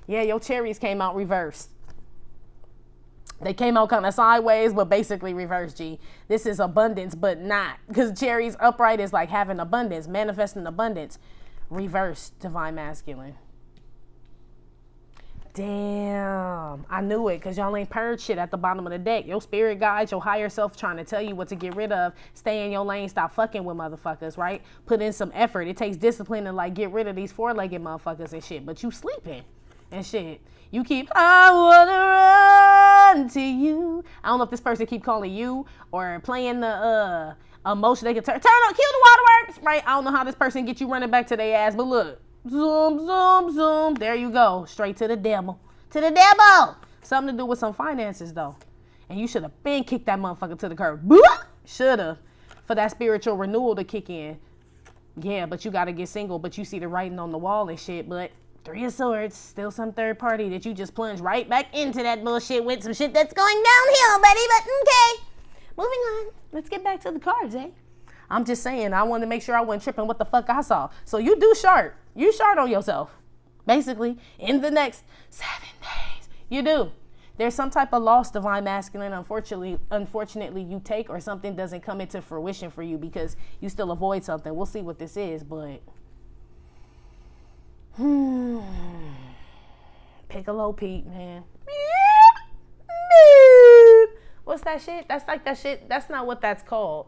Yeah, your cherries came out reversed. They came out kind of sideways, but basically reverse, G. This is abundance, but not. Because cherries upright is like having abundance, manifesting abundance. Reverse, divine masculine. Damn. I knew it, because y'all ain't purged shit at the bottom of the deck. Your spirit guides, your higher self trying to tell you what to get rid of. Stay in your lane, stop fucking with motherfuckers, right? Put in some effort. It takes discipline to like get rid of these four-legged motherfuckers and shit. But you sleeping and shit. You keep, I wanna run to you. I don't know if this person keep calling you or playing the emotion. They can turn on, cue the waterworks, right? I don't know how this person get you running back to their ass, but look, zoom, zoom, zoom. There you go, straight to the devil. To the devil. Something to do with some finances though, and you should have been kicked that motherfucker to the curb. Should have, for that spiritual renewal to kick in. Yeah, but you got to get single. But you see the writing on the wall and shit. But 3 of Swords, still some third party that you just plunge right back into that bullshit with some shit that's going downhill, buddy. But okay, moving on. Let's get back to the cards, eh? I'm just saying, I wanted to make sure I wasn't tripping what the fuck I saw. So you do shart. You shart on yourself. Basically, in the next 7 days. You do. There's some type of loss, divine masculine, unfortunately you take, or something doesn't come into fruition for you because you still avoid something. We'll see what this is, but Piccolo Pete, man. What's that shit? That's like that shit. That's not what that's called.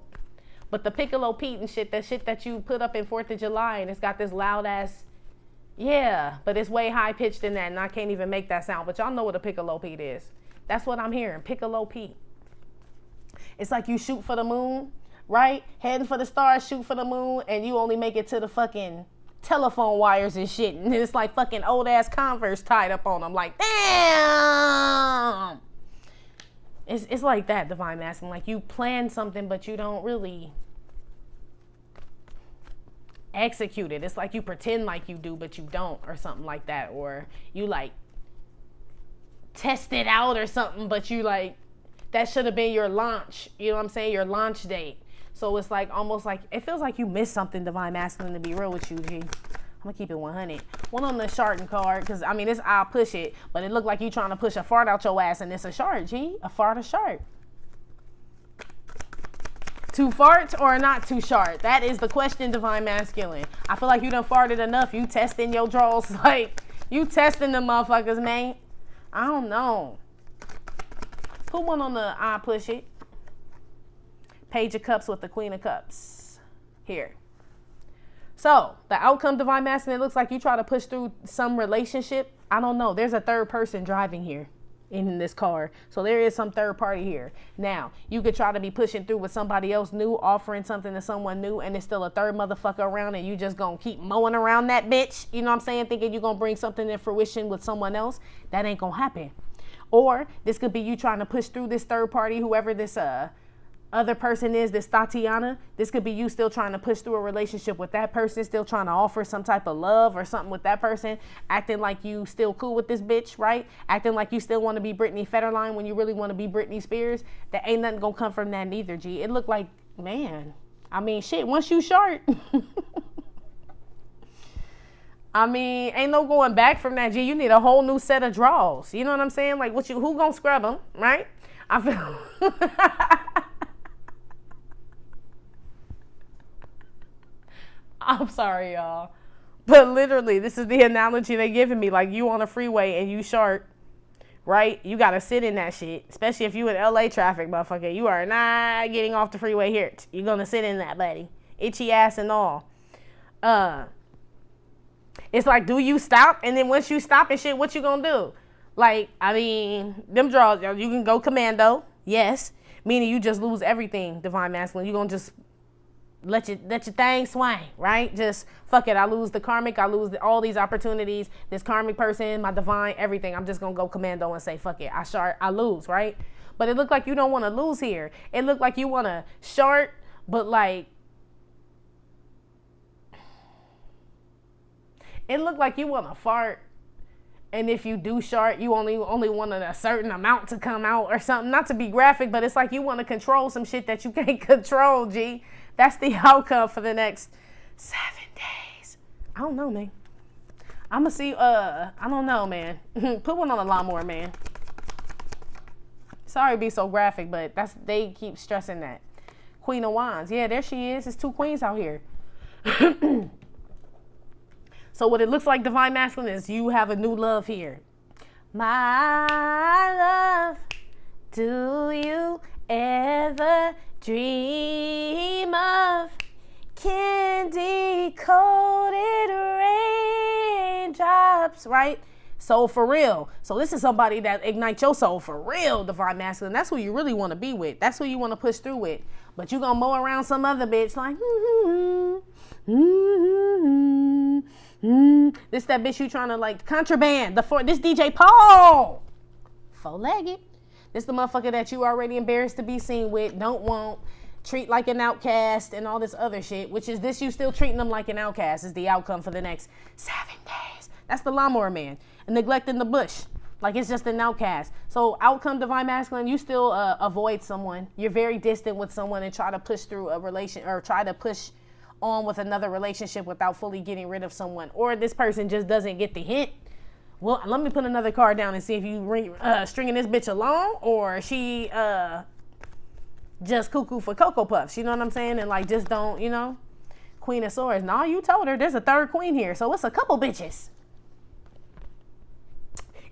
But the Piccolo Pete and shit, that shit that you put up in 4th of July, and it's got this loud ass, yeah, but it's way high pitched than that, and I can't even make that sound. But y'all know what a Piccolo Pete is. That's what I'm hearing, Piccolo Pete. It's like you shoot for the moon, right? Heading for the stars, shoot for the moon, and you only make it to the fucking telephone wires and shit. And it's like fucking old ass Converse tied up on them. Like, damn. It's like that, divine masculine. Like you plan something, but you don't really execute it. It's like you pretend like you do, but you don't, or something like that. Or you like test it out or something, but you like, that should have been your launch. You know what I'm saying? Your launch date. So it's like almost like, it feels like you missed something, divine masculine, to be real with you, G. I'm gonna keep it 100. One on the sharting card, because I mean, I'll push it, but it looked like you trying to push a fart out your ass, and it's a shart, G. A fart, a shart. To fart or not to shart? That is the question, divine masculine. I feel like you done farted enough. You testing your draws, like, you testing the motherfuckers, man. I don't know. Put one on the I push it. Page of Cups with the Queen of Cups. Here. So, the outcome, divine masculine, it looks like you try to push through some relationship. I don't know. There's a third person driving here in this car. So, there is some third party here. Now, you could try to be pushing through with somebody else new, offering something to someone new, and there's still a third motherfucker around, and you just gonna keep mowing around that bitch. You know what I'm saying? Thinking you're gonna bring something to fruition with someone else. That ain't gonna happen. Or this could be you trying to push through this third party, whoever this other person is, this Tatiana. This could be you still trying to push through a relationship with that person, still trying to offer some type of love or something with that person, acting like you still cool with this bitch, right? Acting like you still want to be Brittany Federline when you really want to be Britney Spears. That ain't nothing gonna come from that neither, G. It looked like, man, I mean, shit, once you Shart, I mean, ain't no going back from that, G. You need a whole new set of draws. You know what I'm saying? Like, who gonna scrub them, right? I feel... I'm sorry, y'all. But literally, this is the analogy they giving me. Like, you on a freeway and you Shart, right? You got to sit in that shit. Especially if you in LA traffic, motherfucker. You are not getting off the freeway here. You're going to sit in that, buddy. Itchy ass and all. It's like, do you stop? And then once you stop and shit, what you going to do? Like, I mean, them draws, you can go commando. Yes. Meaning you just lose everything, Divine Masculine. You're going to just let your thing swing, right? Just fuck it. I lose the karmic. I lose all these opportunities. This karmic person, my divine, everything. I'm just going to go commando and say, fuck it. I Shart, I lose, right? But it looked like you don't want to lose here. It looked like you want to Shart, but like, it looked like you want to fart. And if you do Shart, you only wanted a certain amount to come out or something. Not to be graphic, but it's like you want to control some shit that you can't control, G. That's the outcome for the next 7 days. I don't know, man. I'm going to see, I don't know, man. Put one on the lawnmower, man. Sorry to be so graphic, but they keep stressing that. Queen of Wands. Yeah, there she is. It's 2 queens out here. So what it looks like, Divine Masculine, is you have a new love here. My love, do you ever dream of candy-coated raindrops, right? So for real. So this is somebody that ignites your soul for real, Divine Masculine. That's who you really want to be with. That's who you want to push through with. But you gonna mow around some other bitch like, This that bitch you trying to like contraband. This DJ Paul. 4-legged. This the motherfucker that you already embarrassed to be seen with, don't want, treat like an outcast and all this other shit, which is this you still treating them like an outcast is the outcome for the next 7 days. That's the lawnmower man. And neglecting the bush. Like it's just an outcast. So outcome, Divine Masculine, you still avoid someone. You're very distant with someone and try to push through a relation or try to push on with another relationship without fully getting rid of someone. Or this person just doesn't get the hint. Well, let me put another card down and see if you stringing this bitch along or she just cuckoo for Cocoa Puffs. You know what I'm saying? And like just don't, you know. Queen of Swords. No, you told her there's a third queen here. So it's a couple bitches.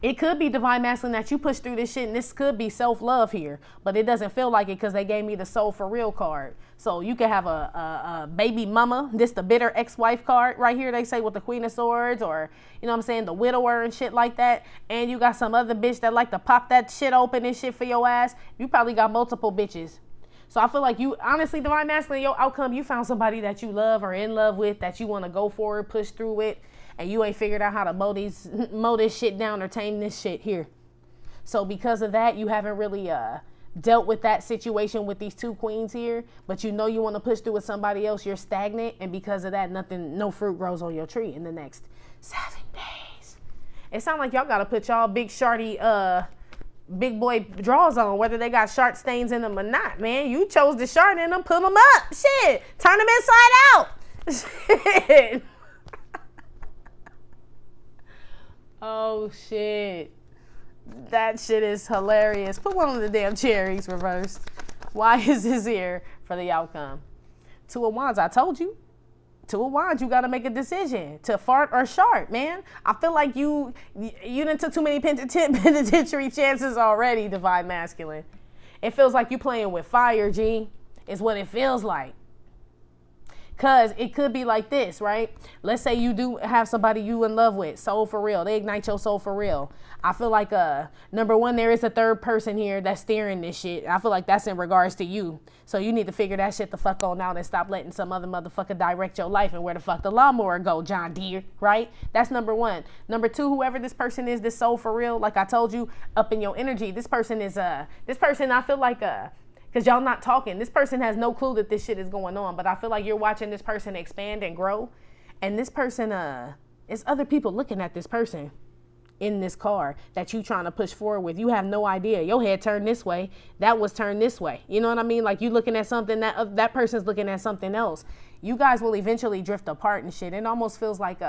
It could be Divine Masculine that you push through this shit, and this could be self-love here, but it doesn't feel like it because they gave me the Soul for Real card. So you could have a baby mama, this the bitter ex-wife card right here, they say, with the Queen of Swords, or, you know what I'm saying, the widower and shit like that, and you got some other bitch that like to pop that shit open and shit for your ass. You probably got multiple bitches. So I feel like you, honestly, Divine Masculine, your outcome, you found somebody that you love or in love with, that you want to go forward, push through with, and you ain't figured out how to mow this shit down or tame this shit here. So because of that, you haven't really dealt with that situation with these 2 queens here, but you know you want to push through with somebody else, you're stagnant, and because of that, no fruit grows on your tree in the next 7 days. It sounds like y'all got to put y'all big sharty, big boy draws on, whether they got Shart stains in them or not, man. You chose the Shart in them, put them up. Shit. Turn them inside out. Shit. Oh, shit. That shit is hilarious. Put one of the damn cherries reversed. Why is this here for the outcome? 2 of Wands, I told you. 2 of Wands, you got to make a decision to fart or Shart, man. I feel like you done took too many penitentiary chances already, Divine Masculine. It feels like you playing with fire, G, is what it feels like. Cause it could be like this, right? Let's say you do have somebody you in love with, soul for real. They ignite your soul for real. I feel like number one, there is a third person here that's steering this shit. I feel like that's in regards to you. So you need to figure that shit the fuck on out and stop letting some other motherfucker direct your life and where the fuck the lawnmower go, John Deere, right? That's number one. Number two, whoever this person is, this soul for real, like I told you, up in your energy. This person I feel like because y'all not talking. This person has no clue that this shit is going on, but I feel like you're watching this person expand and grow. And this person, it's other people looking at this person in this car that you trying to push forward with. You have no idea. Your head turned this way. That was turned this way. You know what I mean? Like you looking at something that person's looking at something else. You guys will eventually drift apart and shit. It almost feels like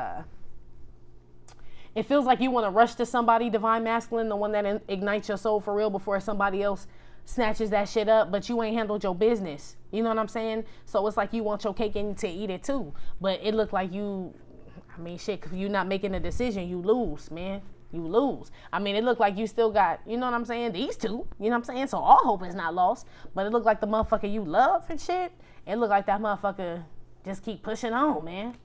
it feels like you want to rush to somebody, divine masculine, the one that ignites your soul for real before somebody else snatches that shit up, but you ain't handled your business. You know what I'm saying? So it's like you want your cake and to eat it too. But it looked like shit, if you not making a decision, you lose, man. You lose. I mean, it looked like you still got, you know what I'm saying, these two. You know what I'm saying? So all hope is not lost. But it looked like the motherfucker you love and shit, it looked like that motherfucker just keep pushing on, man.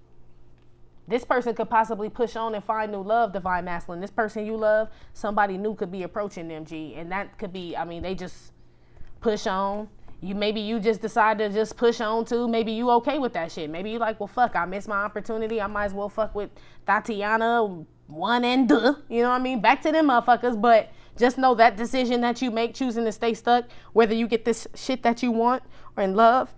This person could possibly push on and find new love, divine masculine. This person you love, somebody new could be approaching them, G. And that could be, they just push on. Maybe you just decide to just push on too. Maybe you okay with that shit. Maybe you like, well, fuck, I missed my opportunity. I might as well fuck with Tatiana, one and duh. You know what I mean? Back to them motherfuckers. But just know that decision that you make, choosing to stay stuck, whether you get this shit that you want or in love,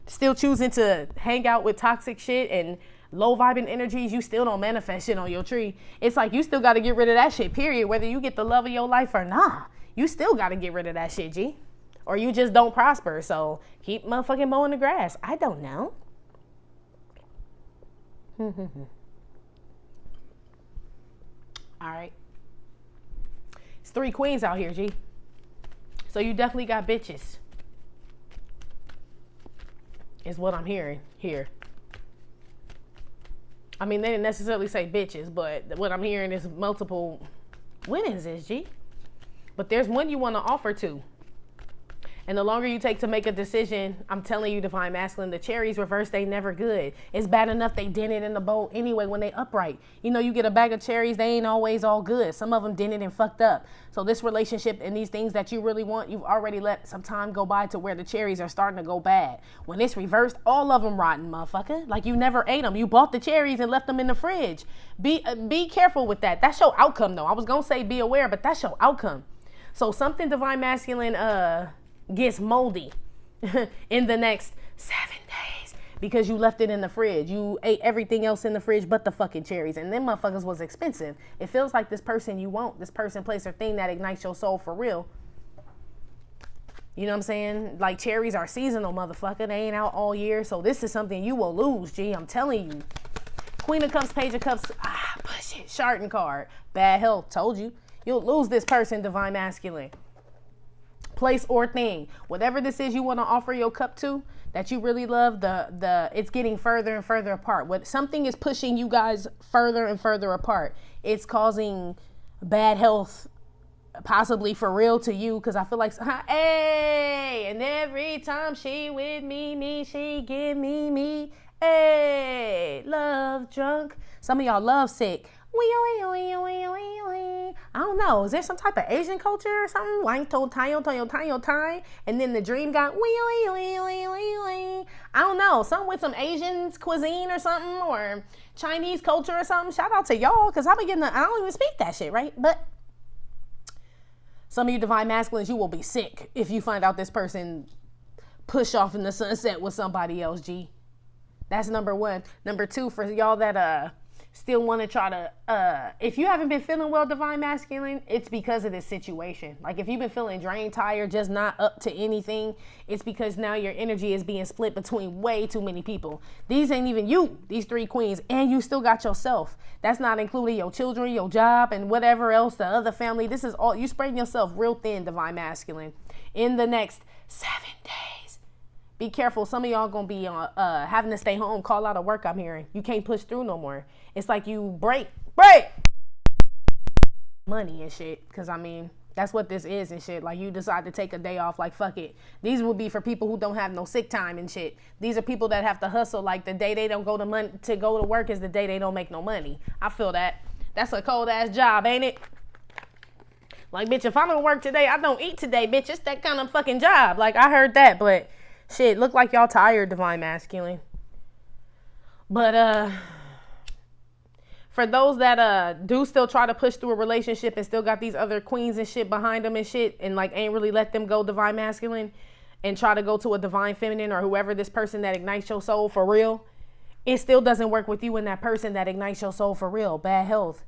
still choosing to hang out with toxic shit and low vibing energies, you still don't manifest shit on your tree. It's like you still got to get rid of that shit, period. Whether you get the love of your life or not, you still got to get rid of that shit, G. Or you just don't prosper. So keep motherfucking mowing the grass. I don't know. All right. It's 3 queens out here, G. So you definitely got bitches. Is what I'm hearing here. I mean, they didn't necessarily say bitches, but what I'm hearing is multiple women's is, G. But there's one you want to offer to. And the longer you take to make a decision, I'm telling you, divine masculine, the cherries reverse, they never good. It's bad enough they dented in the bowl anyway when they upright. You know, you get a bag of cherries, they ain't always all good. Some of them dented and fucked up. So this relationship and these things that you really want, you've already let some time go by to where the cherries are starting to go bad. When it's reversed, all of them rotten, motherfucker. Like you never ate them. You bought the cherries and left them in the fridge. Be careful with that. That's your outcome, though. I was going to say be aware, but that's your outcome. So something divine masculine, gets moldy in the next 7 days because you left it in the fridge. You ate everything else in the fridge but the fucking cherries, and them motherfuckers was expensive. It feels like this person you want, this person, place, or thing that ignites your soul for real. You know what I'm saying? Like cherries are seasonal, motherfucker. They ain't out all year, so this is something you will lose, G. I'm telling you. Queen of Cups, Page of Cups. Push it. Shart card. Bad health. Told you. You'll lose this person, divine masculine. Place or thing, whatever this is you want to offer your cup to that you really love, it's getting further and further apart. What something is pushing you guys further and further apart. It's causing bad health, possibly for real to you, because I feel like, hey, and every time she with me, she give me, hey, love drunk. Some of y'all love sick. I don't know. Is there some type of Asian culture or something? Wang to tai, and then the dream got I don't know. Something with some Asian cuisine or something, or Chinese culture or something. Shout out to y'all, because I don't even speak that shit, right? But some of you divine masculines, you will be sick if you find out this person push off in the sunset with somebody else, G. That's number 1. Number 2, for y'all that still want to try to, if you haven't been feeling well, divine masculine, it's because of this situation. Like if you've been feeling drained, tired, just not up to anything, it's because now your energy is being split between way too many people. These ain't even you, these 3 queens, and you still got yourself. That's not including your children, your job, and whatever else, the other family. This is all, you spreading yourself real thin, divine masculine, in the next 7 days. Be careful. Some of y'all gonna be having to stay home, call out of work. I'm hearing you can't push through no more. It's like you break money and shit. Cause I mean, That's what this is and shit. Like, you decide to take a day off, like, fuck it. These would be for people who don't have no sick time and shit. These are people that have to hustle. Like, the day they don't go to work is the day they don't make no money. I feel that. That's a cold ass job, ain't it? Like, bitch, if I don't work today, I don't eat today, bitch. It's that kind of fucking job. Like, I heard that, but shit, look like y'all tired, Divine Masculine. But, for those that do still try to push through a relationship and still got these other queens and shit behind them and shit, and like ain't really let them go Divine Masculine and try to go to a Divine Feminine or whoever this person that ignites your soul for real, it still doesn't work with you and that person that ignites your soul for real. Bad health.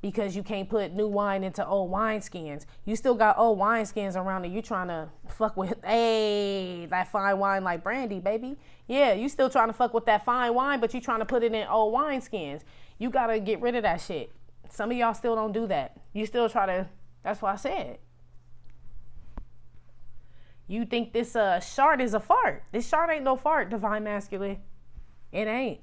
Because you can't put new wine into old wineskins. You still got old wineskins around and you trying to fuck with, hey, that fine wine like brandy, baby. Yeah, you still trying to fuck with that fine wine, but you trying to put it in old wineskins. You got to get rid of that shit. Some of y'all still don't do that. You still try to, that's what I said. You think this Shart is a fart. This Shart ain't no fart, Divine Masculine. It ain't.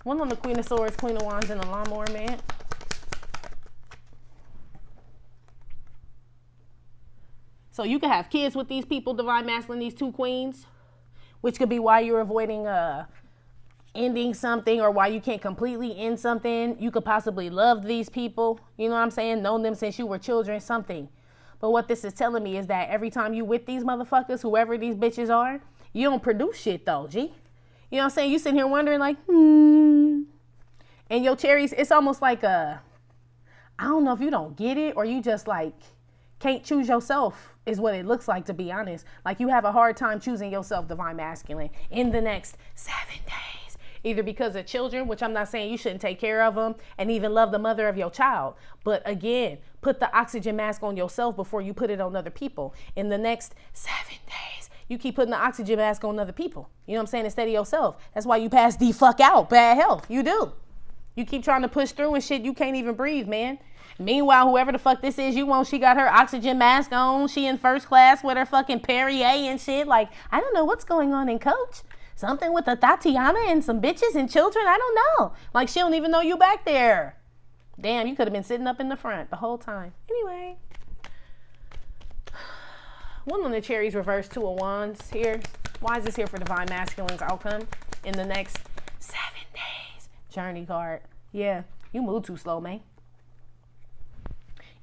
One on the Queen of Swords, Queen of Wands, and the Lawnmower Man. So you can have kids with these people, Divine Masculine, these two queens, which could be why you're avoiding ending something or why you can't completely end something. You could possibly love these people, you know what I'm saying? Known them since you were children, something. But what this is telling me is that every time you with these motherfuckers, whoever these bitches are, you don't produce shit though, G. You know what I'm saying? You sitting here wondering like, And your cherries, it's almost like I don't know if you don't get it or you just like can't choose yourself is what it looks like, to be honest. Like you have a hard time choosing yourself, Divine Masculine, in the next 7 days. Either because of children, which I'm not saying you shouldn't take care of them and even love the mother of your child. But again, put the oxygen mask on yourself before you put it on other people. In the next 7 days. You keep putting the oxygen mask on other people. You know what I'm saying? Instead of yourself. That's why you pass the fuck out. Bad health. You do. You keep trying to push through and shit. You can't even breathe, man. Meanwhile, whoever the fuck this is you want, she got her oxygen mask on. She in first class with her fucking Perrier and shit. Like, I don't know what's going on in Coach. Something with a Tatiana and some bitches and children. I don't know. Like, she don't even know you back there. Damn, you could have been sitting up in the front the whole time. Anyway. One on the cherries reversed, 2 of wands here. Why is this here for Divine Masculine's outcome in the next 7 days? Journey card. Yeah, you move too slow, man.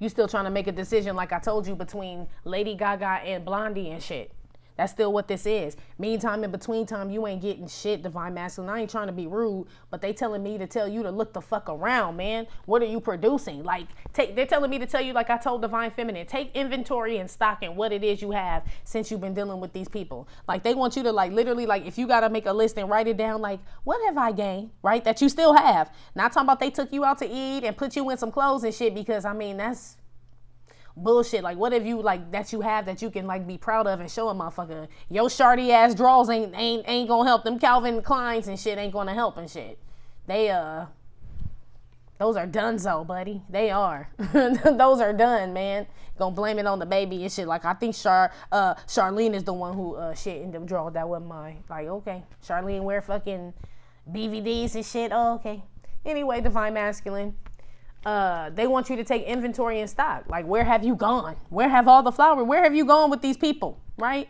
You still trying to make a decision, like I told you, between Lady Gaga and Blondie and shit. That's still what this is. Meantime, in between time, you ain't getting shit, Divine Masculine. I ain't trying to be rude, but they telling me to tell you to look the fuck around, man. What are you producing? Like, they're telling me to tell you, like I told Divine Feminine, take inventory and stock in what it is you have since you've been dealing with these people. Like, they want you to, like, literally, like, if you got to make a list and write it down, like, what have I gained, right? That you still have. Not talking about they took you out to eat and put you in some clothes and shit, because, I mean, that's bullshit. Like, what have you, like, that you have that you can, like, be proud of and show a motherfucker? Your sharty ass draws ain't gonna help. Them Calvin Kleins and shit ain't gonna help and shit. They those are donezo, buddy. They are. Those are done, man. Gonna blame it on the baby and shit. Like, I think Charlene is the one who shit in them drawers. That wasn't mine. Like, okay, Charlene wear fucking BVDs and shit. Oh, okay. Anyway, Divine Masculine. They want you to take inventory and stock. Like, where have you gone? Where have all the flour? Where have you gone with these people, right?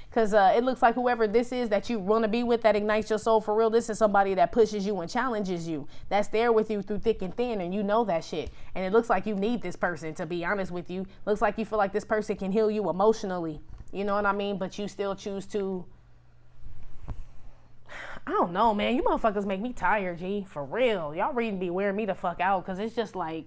Because it looks like whoever this is that you want to be with, that ignites your soul for real, this is somebody that pushes you and challenges you. That's there with you through thick and thin, and you know that shit. And it looks like you need this person, to be honest with you. Looks like you feel like this person can heal you emotionally. You know what I mean? But you still choose to... I don't know, man. You motherfuckers make me tired, G. For real. Y'all reading be wearing me the fuck out, because it's just like...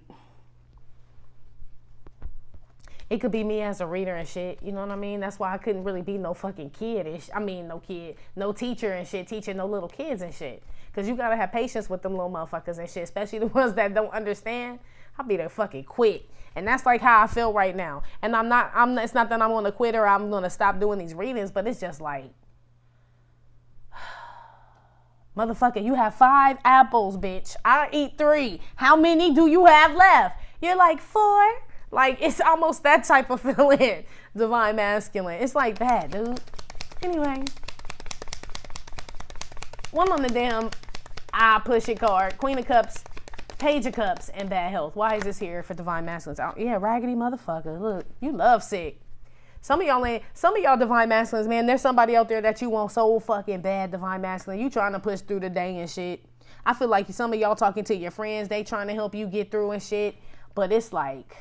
It could be me as a reader and shit. You know what I mean? That's why I couldn't really be no fucking kid-ish. I mean, no kid. No teacher and shit. Teaching no little kids and shit. Because you got to have patience with them little motherfuckers and shit. Especially the ones that don't understand. I'll be there fucking quit. And that's like how I feel right now. And it's not that I'm going to quit or I'm going to stop doing these readings. But it's just like... Motherfucker, you have 5 apples, bitch. I eat 3. How many do you have left? You're like 4. Like, it's almost that type of feeling. Divine Masculine. It's like that, dude. Anyway. One on the damn I push it card. Queen of Cups. Page of Cups and bad health. Why is this here for divine masculines? Yeah, raggedy motherfucker. Look, you love sick. Some of y'all divine masculines, man, there's somebody out there that you want so fucking bad, divine masculine. You trying to push through the day and shit. I feel like some of y'all talking to your friends, they trying to help you get through and shit. But it's like,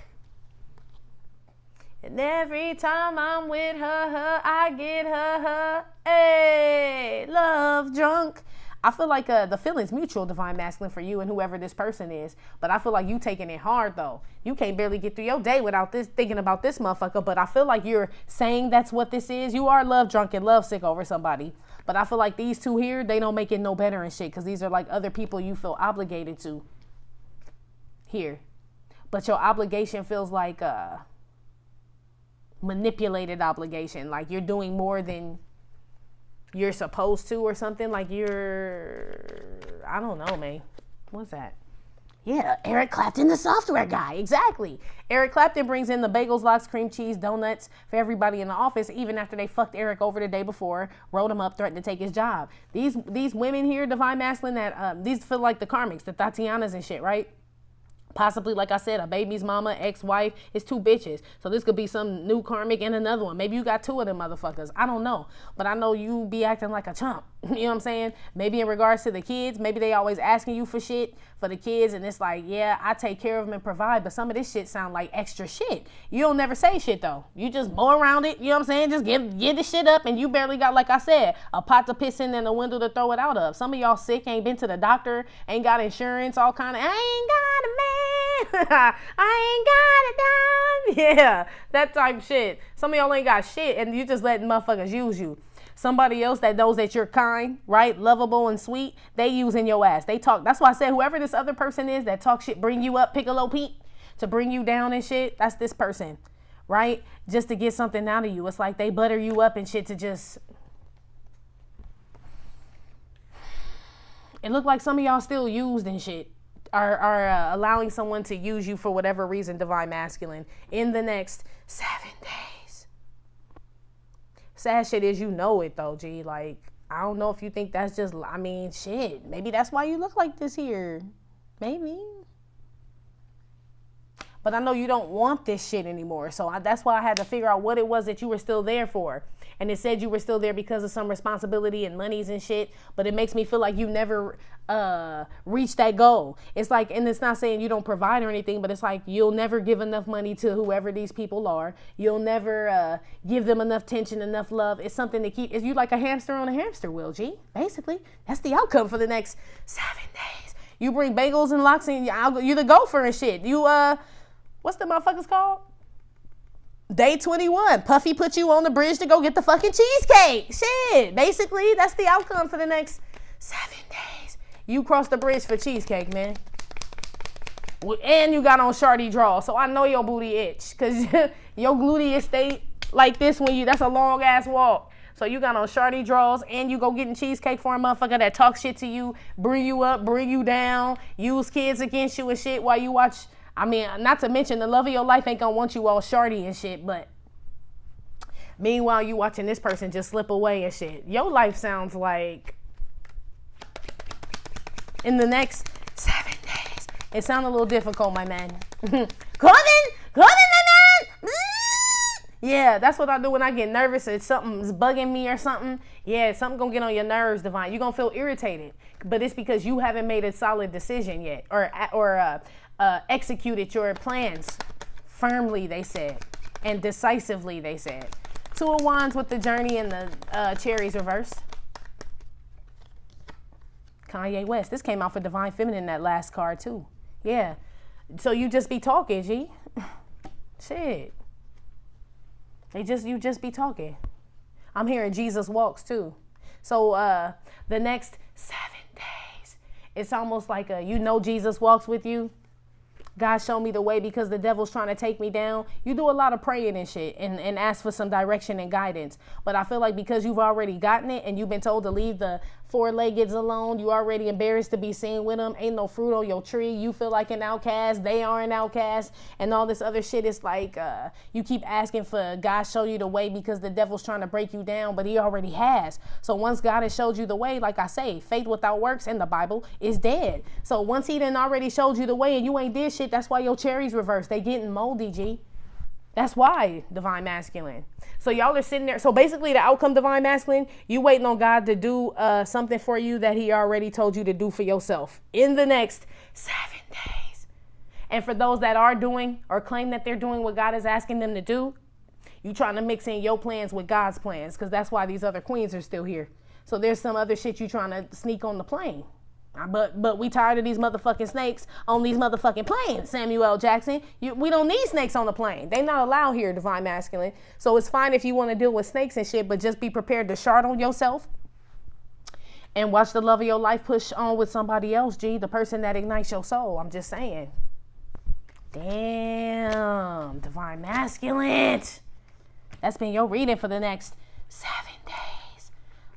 and every time I'm with her, I get her, hey, love drunk. I feel like the feeling's mutual, divine masculine, for you and whoever this person is. But I feel like you taking it hard, though. You can't barely get through your day without thinking about this motherfucker. But I feel like you're saying that's what this is. You are love drunk and love sick over somebody. But I feel like these two here, they don't make it no better and shit. Because these are like other people you feel obligated to here. But your obligation feels like a manipulated obligation. Like you're doing more than you're supposed to or something. Like I don't know, man. What's that? Yeah, Eric Clapton, the software guy. Exactly. Eric Clapton brings in the bagels, lox, cream cheese, donuts for everybody in the office, even after they fucked Eric over the day before, wrote him up, threatened to take his job. These women here, divine masculine, that these feel like the karmics, the Tatianas and shit, right? Possibly, like I said, a baby's mama, ex-wife, is two bitches. So this could be some new karmic and another one. Maybe you got two of them motherfuckers. I don't know. But I know you be acting like a chump. You know what I'm saying? Maybe in regards to the kids, maybe they always asking you for shit for the kids. And it's like, yeah, I take care of them and provide. But some of this shit sound like extra shit. You don't never say shit, though. You just go around it. You know what I'm saying? Just give the shit up. And you barely got, like I said, a pot to piss in and a window to throw it out of. Some of y'all sick, ain't been to the doctor, ain't got insurance, all kind of, I ain't got a man. I ain't got a dime. Yeah, that type shit. Some of y'all ain't got shit and you just letting motherfuckers use you. Somebody else that knows that you're kind, right, lovable and sweet, they using your ass. They talk. That's why I said whoever this other person is that talk shit, bring you up, Piccolo Pete, to bring you down and shit, that's this person, right? Just to get something out of you. It's like they butter you up and shit to just... It look like some of y'all still used and shit. Are allowing someone to use you for whatever reason, divine masculine, in the next 7 days. Sad shit is, you know it though, G. Like, I don't know if you think that's just, I mean, shit. Maybe that's why you look like this here. Maybe. But I know you don't want this shit anymore. So that's why I had to figure out what it was that you were still there for. And it said you were still there because of some responsibility and monies and shit. But it makes me feel like you never reached that goal. It's like, and it's not saying you don't provide or anything, but it's like you'll never give enough money to whoever these people are. You'll never give them enough attention, enough love. It's something to keep. Is you like a hamster on a hamster wheel, G? Basically, that's the outcome for the next 7 days. You bring bagels and lox and you the gopher and shit. You what's the motherfuckers called? Day 21. Puffy put you on the bridge to go get the fucking cheesecake. Shit. Basically, that's the outcome for the next 7 days. You cross the bridge for cheesecake, man. And you got on Sharty draw. So I know your booty itch. Because your gluteus stay like this when you, that's a long ass walk. So you got on Sharty draws and you go getting cheesecake for a motherfucker that talks shit to you, bring you up, bring you down, use kids against you and shit while you watch. I mean, not to mention the love of your life ain't gonna want you all sharty and shit, but meanwhile, you watching this person just slip away and shit. Your life sounds like in the next 7 days. It sounds a little difficult, my man. Corbin, my man. Yeah, that's what I do when I get nervous and something's bugging me or something. Yeah, something gonna get on your nerves, Divine. You're gonna feel irritated, but it's because you haven't made a solid decision yet, or executed your plans firmly, they said, and decisively, they said. 2 of Wands with the journey and the cherries reversed. Kanye West. This came out for Divine Feminine, that last card too. Yeah. So you just be talking, G. Shit. You just be talking. I'm hearing Jesus walks too. So the next 7 days, it's almost like Jesus walks with you. God, show me the way because the devil's trying to take me down. You do a lot of praying and shit and ask for some direction and guidance. But I feel like because you've already gotten it and you've been told to leave the four-leggeds alone. You already embarrassed to be seen with them. Ain't no fruit on your tree. You feel like an outcast. They are an outcast. And all this other shit is like, you keep asking for God show you the way because the devil's trying to break you down, but he already has. So once God has showed you the way, like I say, faith without works in the Bible is dead. So once he done already showed you the way and you ain't did shit, that's why your cherries reversed. They getting moldy, G. That's why, divine masculine. So y'all are sitting there. So basically the outcome, divine masculine, you waiting on God to do something for you that he already told you to do for yourself in the next 7 days. And for those that are doing or claim that they're doing what God is asking them to do, you trying to mix in your plans with God's plans, because that's why these other queens are still here. So there's some other shit you trying to sneak on the plane. But we tired of these motherfucking snakes on these motherfucking planes, Samuel L. Jackson. We don't need snakes on the plane. They not allowed here, divine masculine. So it's fine if you want to deal with snakes and shit, but just be prepared to shart on yourself and watch the love of your life push on with somebody else, G, the person that ignites your soul. I'm just saying. Damn, divine masculine. That's been your reading for the next 7 days.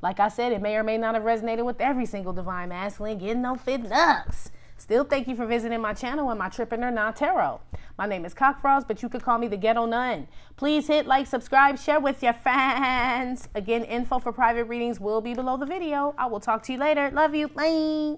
Like I said, it may or may not have resonated with every single divine masculine. Getting no fit nuts. Still, thank you for visiting my channel and my Trippin' or Not Tarot. My name is Cockfrost, but you could call me the Ghetto Nun. Please hit like, subscribe, share with your fans. Again, info for private readings will be below the video. I will talk to you later. Love you. Bye.